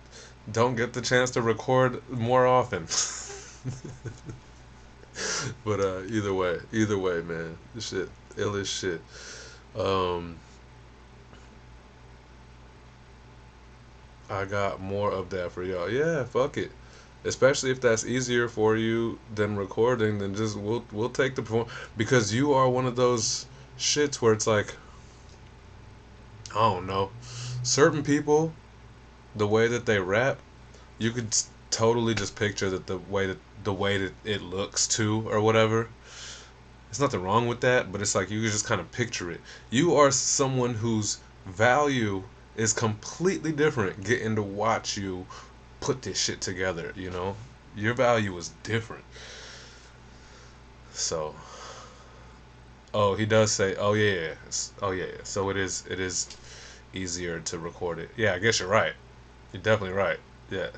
don't get the chance to record more often. But either way, man, this shit ill as shit. I got more of that for y'all. Yeah, fuck it. Especially if that's easier for you than recording, then just we'll take the perform, because you are one of those shits where it's like, I don't know, certain people, the way that they rap, you could totally just picture that the way that it looks too, or whatever. There's nothing wrong with that, but it's like you can just kind of picture it. You are someone whose value is completely different getting to watch you put this shit together, you know? Your value is different. So, oh, he does say, oh yeah, so it is easier to record it. Yeah, I guess you're right. You're definitely right. Yeah.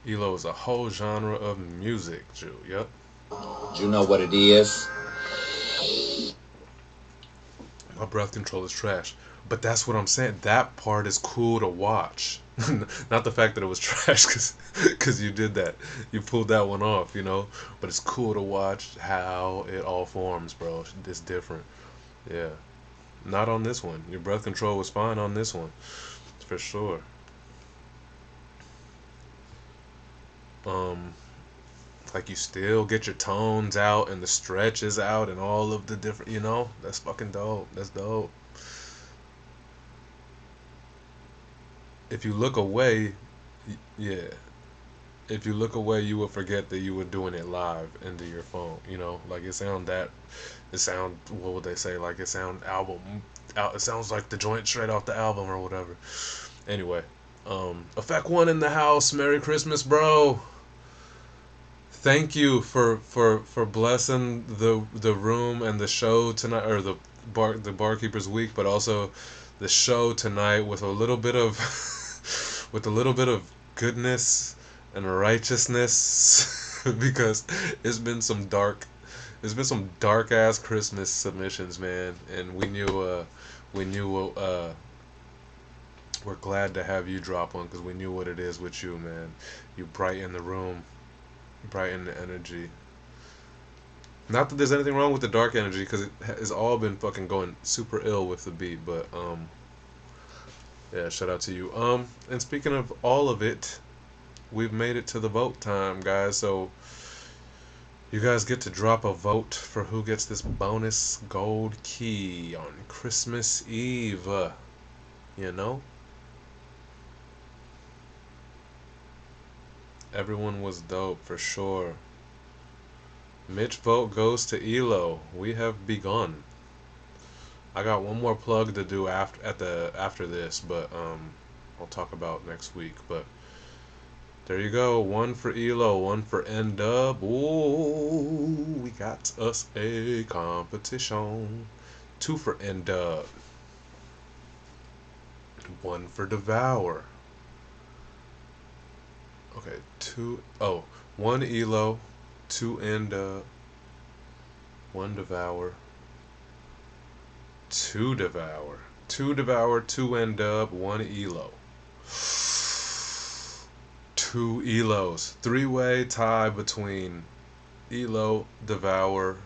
ELO is a whole genre of music, Jew. Yep. Do you know what it is? My breath control is trash. But that's what I'm saying. That part is cool to watch. Not the fact that it was trash, because you did that. You pulled that one off, you know? But it's cool to watch how it all forms, bro. It's different. Yeah. Not on this one. Your breath control was fine on this one. For sure. Like you still get your tones out and the stretches out and all of the different, you know? That's fucking dope. That's dope. If you look away, yeah. If you look away, you will forget that you were doing it live into your phone, you know? Like it sound, what would they say? Like it sounds like the joint straight off the album or whatever. Anyway, Effect One in the house. Merry Christmas, bro. Thank you for blessing the room and the show tonight, or the Barkeeper's Week, but also the show tonight with a little bit of goodness and righteousness, because it's been some dark ass Christmas submissions, man, and we knew we're glad to have you drop one, because we knew what it is with you, man. You brighten the room, brighten the energy. Not that there's anything wrong with the dark energy, because it has all been fucking going super ill with the beat, but yeah, shout out to you. And speaking of all of it, we've made it to the vote time, guys, so you guys get to drop a vote for who gets this bonus gold key on Christmas Eve, you know? Everyone was dope, for sure. Mitch vote goes to ELO. We have begun. I got one more plug to do after this, but I'll talk about next week. But there you go. One for ELO, one for N-Dub. Ooh, we got us a competition. 2 for N-Dub. 1 for Devour. Okay, 2. Oh, 1 Elo, 2 N-Dub, 1 Devour, 2 Devour. 2 Devour, 2 N-Dub, 1 Elo. 2 Elos. 3-way tie between Elo, Devour,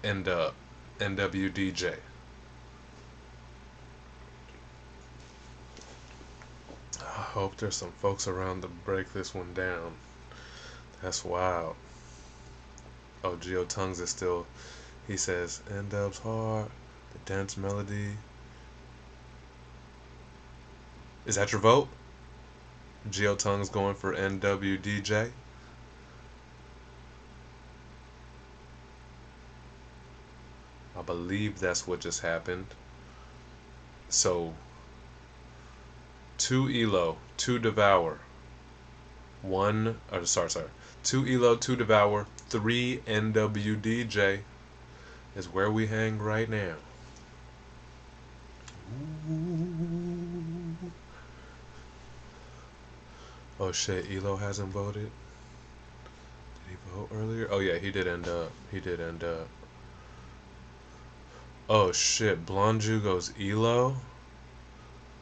N-Dub, NWDJ. I hope there's some folks around to break this one down. That's wild. Oh, Geo Tongues is still, he says, N-Dub's hard, the dance melody. Is that your vote? Geo Tongues going for NWDJ. I believe that's what just happened. So 2 Elo, 2 Devour, 2 Elo, 2 Devour, 3 NWDJ is where we hang right now. Ooh. Oh shit, Elo hasn't voted. Did he vote earlier? Oh yeah, he did end up. Oh shit, Blonju goes Elo.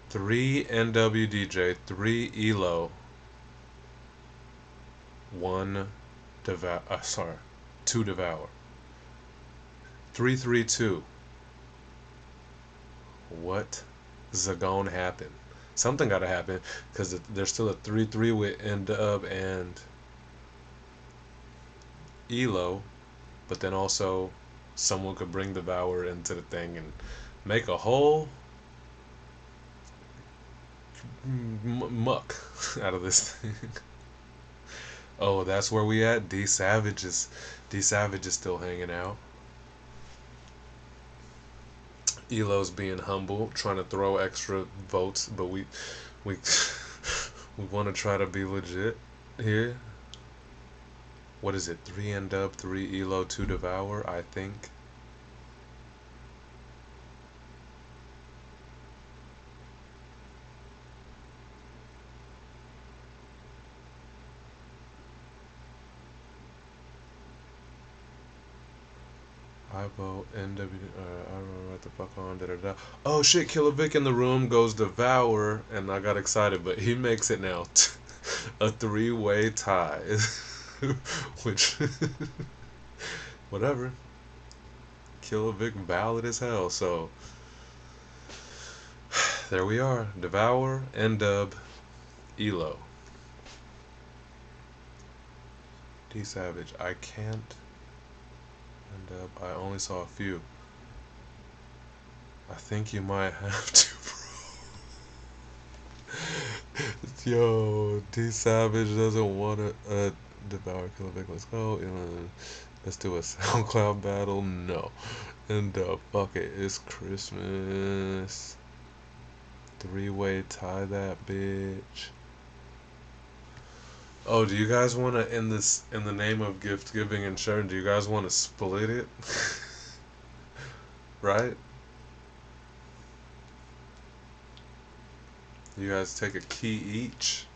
3 NWDJ, 3 Elo, 1 Devour, 2 Devour. 3-3-2. What is gonna happen? Something gotta happen, because there's still a 3-3 with N-Dub and Elo, but then also someone could bring Devour into the thing and make a whole muck out of this thing. Oh, that's where we at. D Savage is still hanging out. Elo's being humble, trying to throw extra votes, but we want to try to be legit here. What is it? 3 N-Dub, 3 Elo, 2 Devour, I think. I vote NW. I don't know what the fuck on. Da da da. Oh shit! Killer Vic in the room goes Devour, and I got excited, but he makes it now. A 3-way tie, which whatever. Killer Vic valid as hell. So there we are. Devour, N-Dub, Elo. D Savage. I can't. And I only saw a few. I think you might have to, bro. Yo, D Savage doesn't want to Devour Killer Vic. Let's go. Let's do a SoundCloud battle. No. And fuck it. It's Christmas. 3-way tie that bitch. Oh, do you guys want to, in the name of gift giving and sharing, do you guys want to split it? Right? You guys take a key each.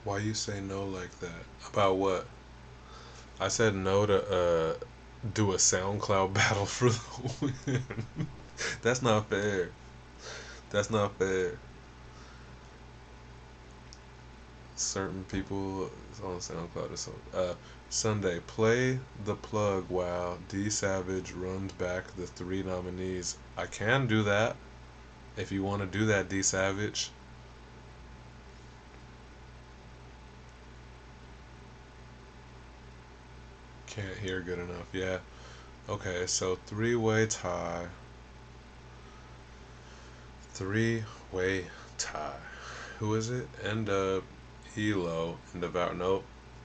Why you say no like that? About what? I said no to do a SoundCloud battle for the win. That's not fair. That's not fair. Certain people on SoundCloud or something. Sunday, play the plug while D Savage runs back the 3 nominees. I can do that. If you want to do that, D Savage. Can't hear good enough. Yeah. Okay, so 3-way tie. 3-way tie. Who is it? N-Dub, Elo, and Devour. Nope.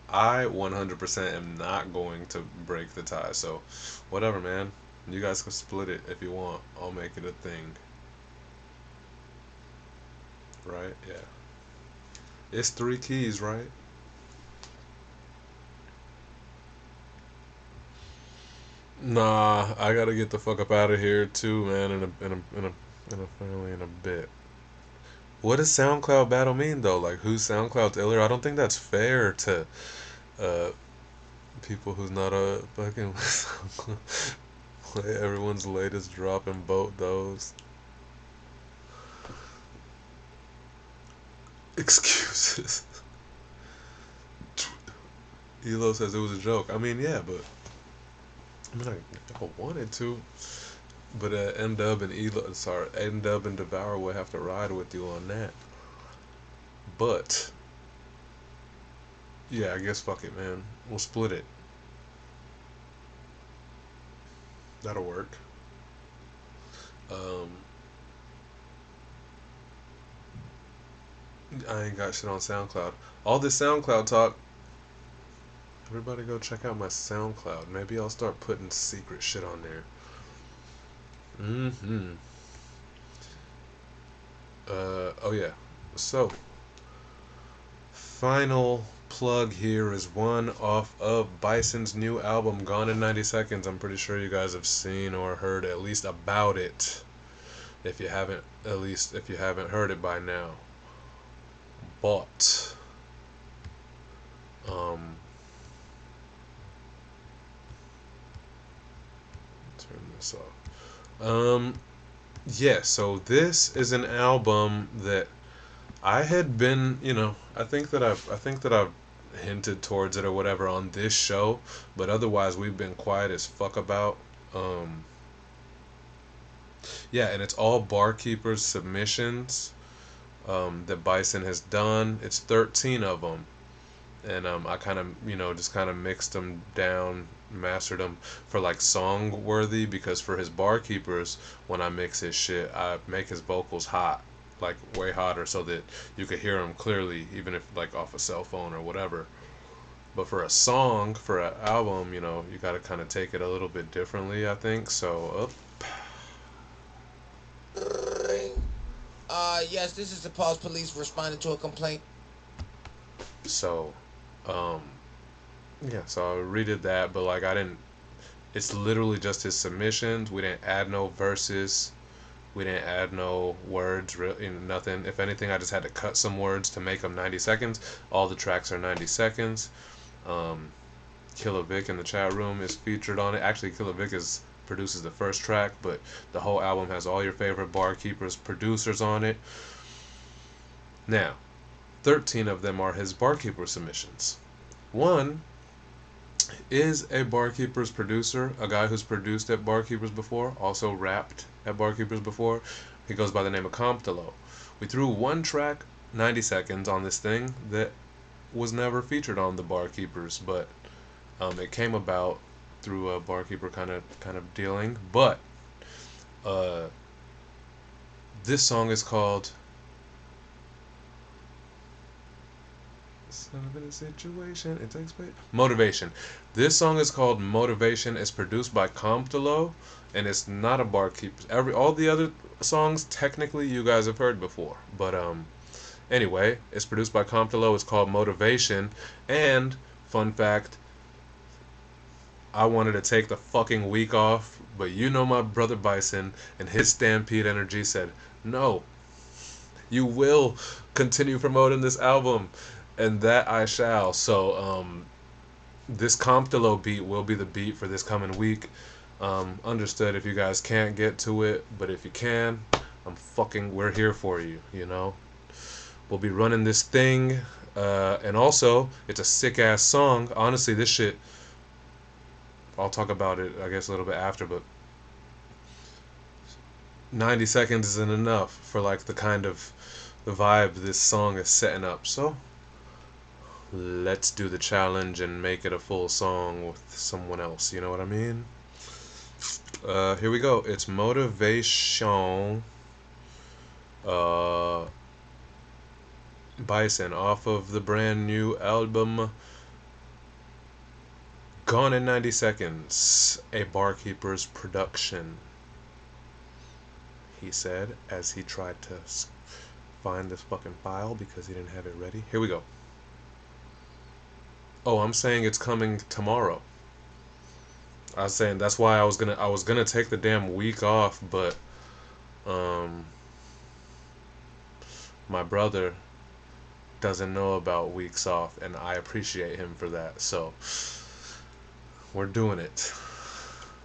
I 100% am not going to break the tie. So, whatever, man. You guys can split it if you want. I'll make it a thing. Right? Yeah. It's 3 keys, right? Nah, I gotta get the fuck up out of here too, man. In a family in a bit. What does SoundCloud battle mean though? Like, who's SoundCloud's iller? I don't think that's fair to uh people who's not a fucking play everyone's latest drop and vote those. Excuses. Elo says it was a joke. I mean, yeah, but I mean, I wanted to, but N-Dub and N-Dub and Devour would have to ride with you on that. But yeah, I guess fuck it, man. We'll split it. That'll work. I ain't got shit on SoundCloud. All this SoundCloud talk. Everybody go check out my SoundCloud. Maybe I'll start putting secret shit on there. Oh yeah. So, final plug here is one off of Bison's new album, Gone in 90 Seconds. I'm pretty sure you guys have seen or heard at least about it. If you haven't heard it by now. But turn this off. Yeah, so this is an album that I had been, I think that I've hinted towards it or whatever on this show, but otherwise we've been quiet as fuck about. Yeah, and it's all Barkeeper's submissions that Bison has done. It's 13 of them, and I kind of just kind of mixed them down, mastered them for like song worthy, because for his Barkeepers, when I mix his shit, I make his vocals hot, like way hotter, so that you could hear him clearly, even if like off a cell phone or whatever. But for a song, for an album, you gotta kind of take it a little bit differently, I think. So Yes, this is the Pulse Police responding to a complaint. So, yeah, so I redid that, but like it's literally just his submissions. We didn't add no verses. We didn't add no words, nothing. If anything, I just had to cut some words to make them 90 seconds. All the tracks are 90 seconds. Killer Vic in the chat room is featured on it. Actually, Killer Vic produces the first track, but the whole album has all your favorite Barkeepers producers on it. Now, 13 of them are his Barkeeper submissions. One is a Barkeepers producer, a guy who's produced at Barkeepers before, also rapped at Barkeepers before. He goes by the name of Comptolo. We threw one track, 90 seconds, on this thing that was never featured on the Barkeepers, but it came about through a Barkeeper kind of dealing. But this song is called Situation. It takes place. Motivation. This song is called Motivation. It's produced by Comptolo, and it's not a Barkeeper. All the other songs technically you guys have heard before, but anyway, it's produced by Comptolo. It's called Motivation. And fun fact, I wanted to take the fucking week off, but my brother Bison and his Stampede energy said, no, you will continue promoting this album, and that I shall. So this Comptolo beat will be the beat for this coming week. Understood if you guys can't get to it, but if you can, we're here for you, We'll be running this thing, and also, it's a sick-ass song. Honestly, this shit, I'll talk about it, I guess, a little bit after, but 90 seconds isn't enough for, like, the kind of the vibe this song is setting up. So, let's do the challenge and make it a full song with someone else, you know what I mean? Here we go. It's Motivation. Bison, off of the brand new album Gone in 90 Seconds, a Barkeeper's production, he said, as he tried to find this fucking file because he didn't have it ready. Here we go. Oh, I'm saying it's coming tomorrow. I was saying that's why I was gonna take the damn week off, but my brother doesn't know about weeks off, and I appreciate him for that. So we're doing it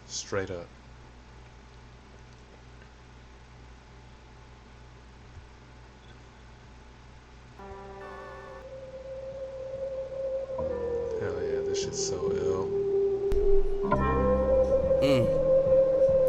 straight up. Hell yeah, this shit's so ill.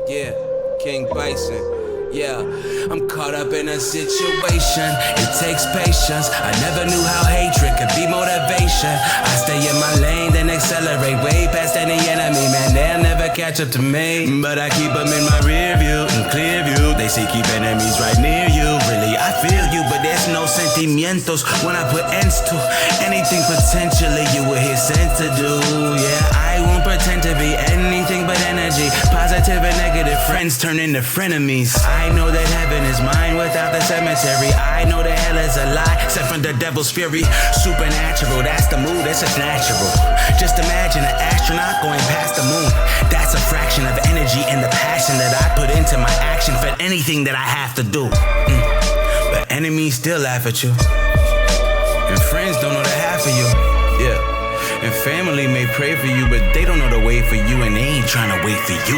Yeah, King Bison. Yeah, I'm caught up in a situation. It takes patience. I never knew how hatred could be motivation. I stay in my lane, then accelerate way past any enemy. Man, they'll never catch up to me. But I keep them in my rear view and clear view. They say keep enemies right near you. Really, I feel you, but there's no sentimientos when I put ends to anything potentially you were here sent to do. Yeah, I won't pretend to be anything but energy. Positive and negative friends turn into frenemies. I know that heaven is mine without the cemetery. I know that hell is a lie, set from the devil's fury. Supernatural, that's the mood, it's just natural. Just imagine an astronaut going past the moon. That's a fraction of energy and the passion that I put into my action for anything that I have to do. But enemies still laugh at you, and friends don't know the half of you. Yeah, and family may pray for you, but they don't know the way for you, and they ain't trying to wait for you.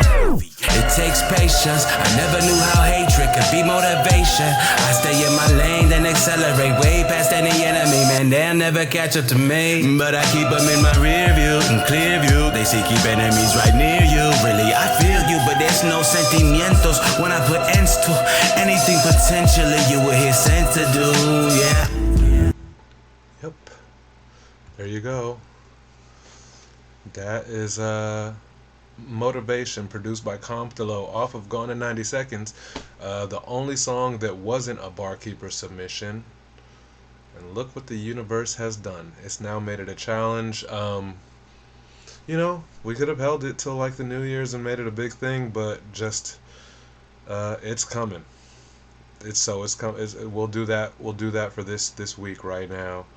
It takes patience. I never knew how hatred could be motivation. I stay in my lane, then accelerate way past any enemy. Man, they'll never catch up to me. But I keep them in my rear view and clear view. They say keep enemies right near you. Really, I feel you, but there's no sentimientos when I put ends to anything potentially you were here sent to do. Yeah. Yep. There you go. That is Motivation, produced by Comptolo, off of Gone in 90 Seconds. The only song that wasn't a Barkeeper submission. And look what the universe has done. It's now made it a challenge. You know, we could have held it till like the New Year's and made it a big thing, but just it's coming. We'll do that. We'll do that for this week right now.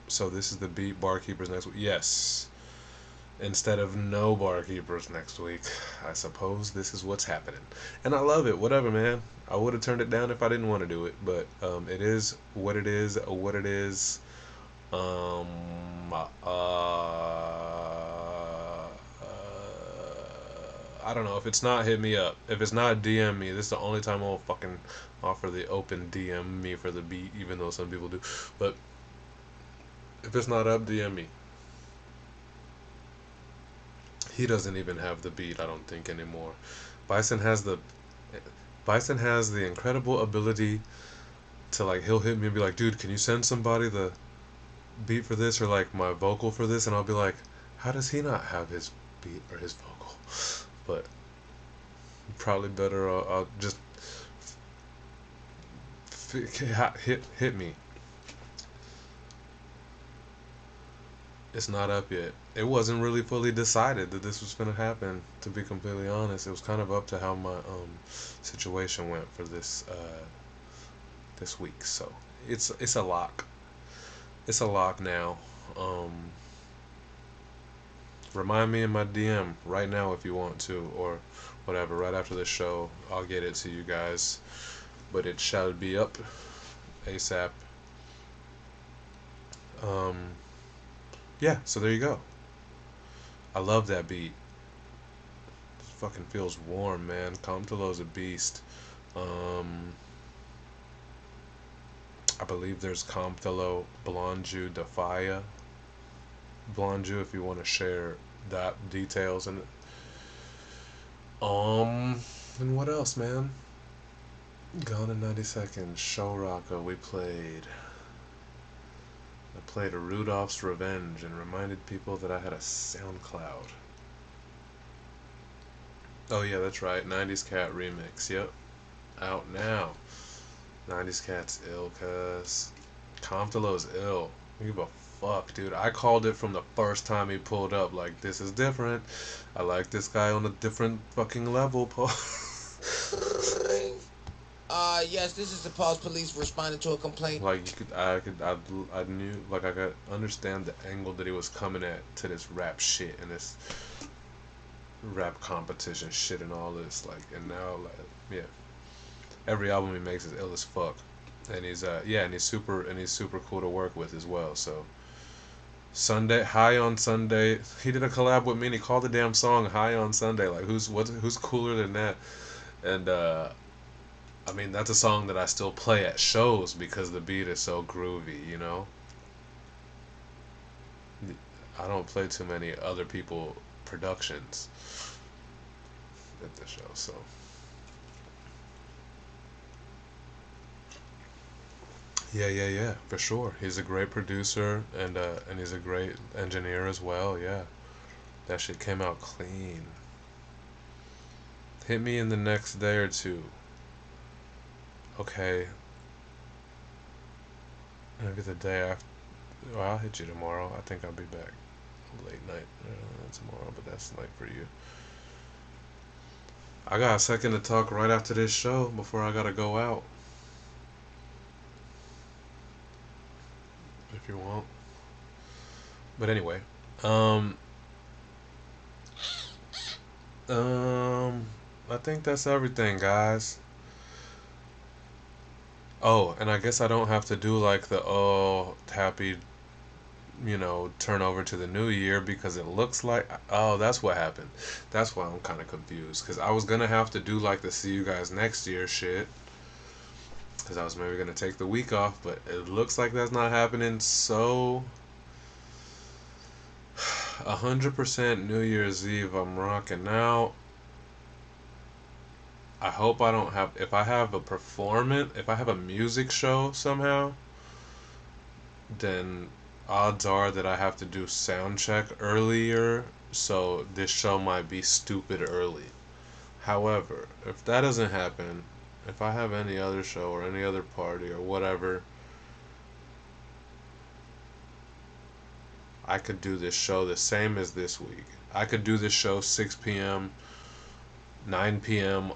So this is the beat. Barkeepers next week. Yes. Instead of no Barkeepers next week. I suppose this is what's happening. And I love it. Whatever, man. I would have turned it down if I didn't want to do it. But it is what it is. What it is. I don't know. If it's not, hit me up. If it's not, DM me. This is the only time I'll fucking offer the open DM me for the beat, even though some people do. But if it's not up, DM me. He doesn't even have the beat, I don't think, anymore. Bison has the incredible ability to, like, he'll hit me and be like, dude, can you send somebody the beat for this, or like my vocal for this? And I'll be like, how does he not have his beat or his vocal? But probably better I'll just hit me. It's not up yet. It wasn't really fully decided that this was gonna happen, to be completely honest. It was kind of up to how my situation went for this this week. So it's a lock. It's a lock now. Remind me in my DM right now if you want to, or whatever, right after the show. I'll get it to you guys. But it shall be up ASAP. Yeah, so there you go. I love that beat. It fucking feels warm, man. Comptolo's a beast. I believe there's Comptolo, Blonju, Defia. Blonju, if you want to share that details. And what else, man? Gone in 90 Seconds, Show Rocka, we played. I played a Rudolph's Revenge and reminded people that I had a SoundCloud. Oh yeah, that's right, 90s Cat remix, yep. Out now. 90s Cat's ill, cuz. Comptolo's ill. I don't give a fuck, dude. I called it from the first time he pulled up, like, this is different. I like this guy on a different fucking level, Paul. Yes, this is the Pulse Police responding to a complaint. Like I knew, like I could understand the angle that he was coming at to this rap shit and this rap competition shit and all this. Like, and now, like, yeah, every album he makes is ill as fuck, and he's super cool to work with as well. So Sunday, High on Sunday, he did a collab with me and he called the damn song High on Sunday. Like, who's cooler than that? And I mean, that's a song that I still play at shows because the beat is so groovy, you know? I don't play too many other people productions at the show, so. Yeah, for sure. He's a great producer and he's a great engineer as well, yeah. That shit came out clean. Hit me in the next day or two. Okay. Maybe the day after. Well, I'll hit you tomorrow. I think I'll be back late night tomorrow, but that's like for you. I got a second to talk right after this show before I gotta go out. If you want. But anyway, I think that's everything, guys. Oh, and I guess I don't have to do like the happy, turn over to the new year because it looks like, that's what happened. That's why I'm kind of confused because I was gonna have to do like the see you guys next year shit because I was maybe gonna take the week off, but it looks like that's not happening. So 100% New Year's Eve I'm rocking out. I hope I don't have, if I have a performance, if I have a music show somehow, then odds are that I have to do sound check earlier, so this show might be stupid early. However, if that doesn't happen, if I have any other show or any other party or whatever, I could do this show the same as this week. I could do this show 6 p.m., 9 p.m.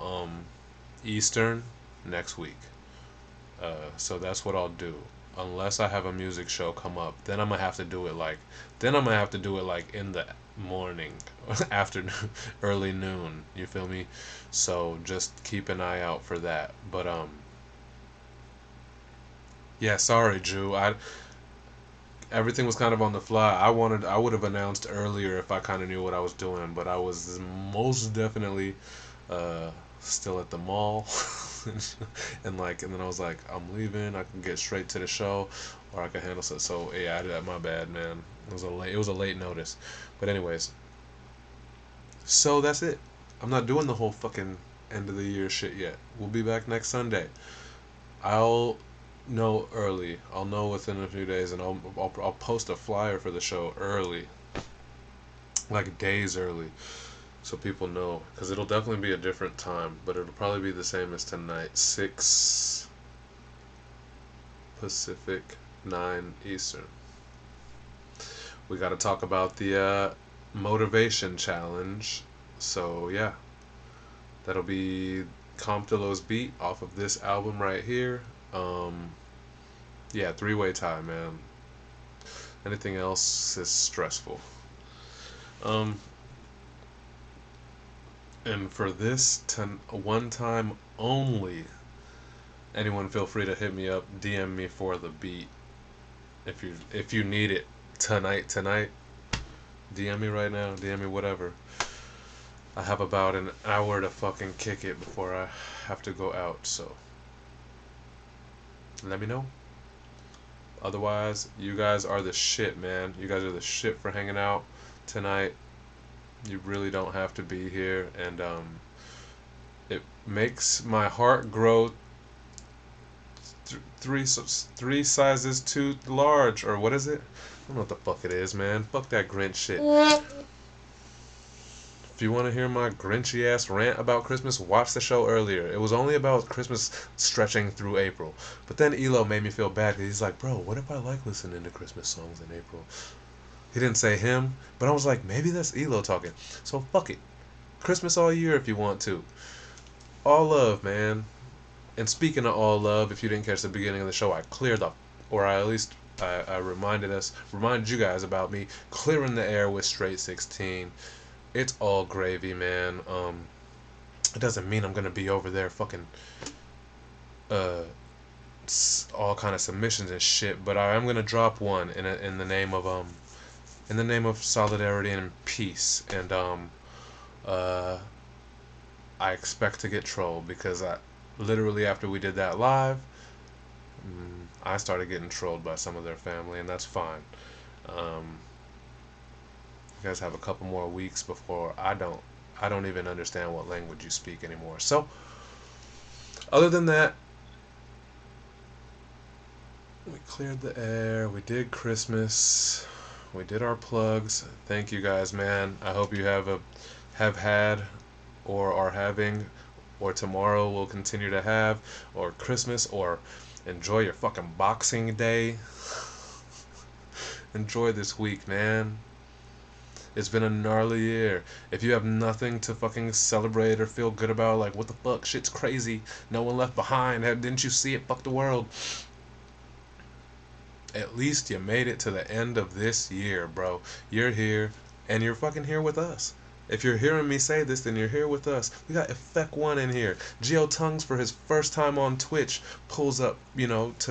Eastern next week. So that's what I'll do. Unless I have a music show come up, then I'm gonna have to do it like in the morning, afternoon, early noon. You feel me? So just keep an eye out for that. But yeah, sorry, Drew. Everything was kind of on the fly. I would have announced earlier if I kind of knew what I was doing, but I was most definitely still at the mall, and then I was like, I'm leaving. I can get straight to the show, or I can handle it. So yeah, my bad, man. It was a late notice, but anyways. So that's it. I'm not doing the whole fucking end of the year shit yet. We'll be back next Sunday. I'll know early. I'll know within a few days, and I'll post a flyer for the show early, like days early, so people know, because it'll definitely be a different time, but it'll probably be the same as tonight, 6 Pacific, 9 Eastern. We got to talk about the motivation challenge. So yeah, that'll be Comptilo's beat off of this album right here. Yeah, 3-way tie, man. Anything else is stressful. And for this one time only, anyone feel free to hit me up, DM me for the beat. If you need it tonight, DM me right now, DM me whatever. I have about an hour to fucking kick it before I have to go out, so let me know. Otherwise, you guys are the shit, man. You guys are the shit for hanging out tonight. You really don't have to be here, and it makes my heart grow three sizes too large, or what is it? I don't know what the fuck it is, man. Fuck that Grinch shit. If you want to hear my Grinchy ass rant about Christmas, watch the show earlier. It was only about Christmas stretching through April. But then Elo made me feel bad because he's like, bro, what if I like listening to Christmas songs in April? He didn't say him, but I was like, maybe that's Elo talking. So fuck it. Christmas all year if you want to. All love, man. And speaking of all love, if you didn't catch the beginning of the show, I cleared up, or I at least I reminded you guys about me clearing the air with Straight 16. It's all gravy, man. It doesn't mean I'm gonna be over there fucking all kind of submissions and shit, but I am gonna drop one in the name of solidarity and peace. And I expect to get trolled because literally after we did that live, I started getting trolled by some of their family, and that's fine. You guys have a couple more weeks before I don't even understand what language you speak anymore. So, other than that, we cleared the air, we did Christmas, we did our plugs. Thank you guys, man. I hope you have had, or are having, or tomorrow will continue to have, or Christmas, or enjoy your fucking Boxing Day. Enjoy this week, man. It's been a gnarly year. If you have nothing to fucking celebrate or feel good about, like, what the fuck, shit's crazy, no one left behind, didn't you see it, fuck the world. At least you made it to the end of this year, bro. You're here, and you're fucking here with us. If you're hearing me say this, then you're here with us. We got Effect One in here. Geo Tongues, for his first time on Twitch, pulls up, to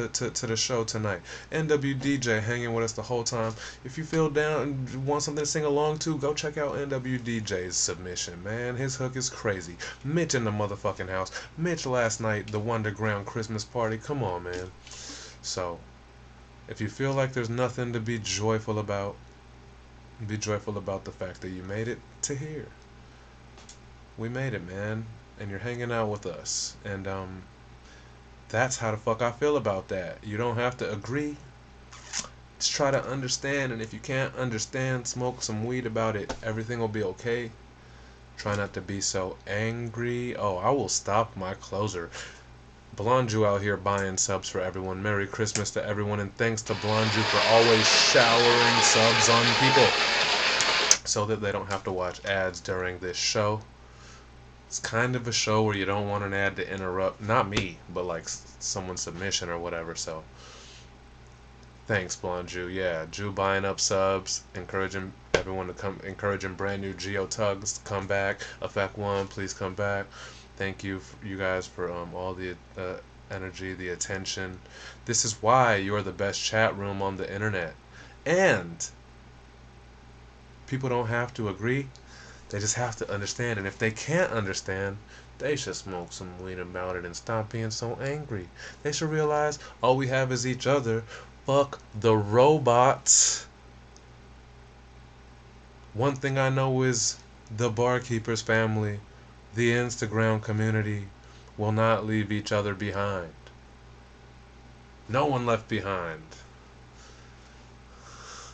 the show tonight. NWDJ hanging with us the whole time. If you feel down and want something to sing along to, go check out NWDJ's submission, man. His hook is crazy. Mitch in the motherfucking house. Mitch last night, the Wonderground Christmas party. Come on, man. So, if you feel like there's nothing to be joyful about, be joyful about the fact that you made it to here. We made it, man, and you're hanging out with us, and that's how the fuck I feel about that. You don't have to agree. Just try to understand, and if you can't understand, smoke some weed about it. Everything will be okay. Try not to be so angry. Oh, I will stop my closer. Blonju out here buying subs for everyone. Merry Christmas to everyone, and thanks to Blonju for always showering subs on people so that they don't have to watch ads during this show. It's kind of a show where you don't want an ad to interrupt, not me, but like someone's submission or whatever. So thanks, Blonju. Yeah, Jew buying up subs, encouraging everyone to come, encouraging brand new Geo Tugs to come back. Effect One, please come back. Thank you, you guys, for all the energy, the attention. This is why you're the best chat room on the internet. And people don't have to agree. They just have to understand. And if they can't understand, they should smoke some weed about it and stop being so angry. They should realize all we have is each other. Fuck the robots. One thing I know is the Barkeepers family, the Instagram community, will not leave each other behind. No one left behind.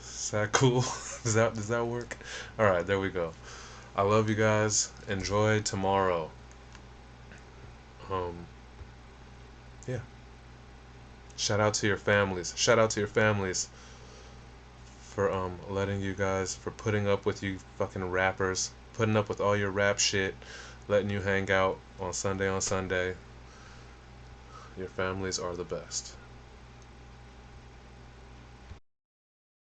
Is that cool? Does that work? Alright, there we go. I love you guys. Enjoy tomorrow. Yeah. Shout out to your families. Shout out to your families for letting you guys, for putting up with you fucking rappers, putting up with all your rap shit, letting you hang out on Sunday. Your families are the best.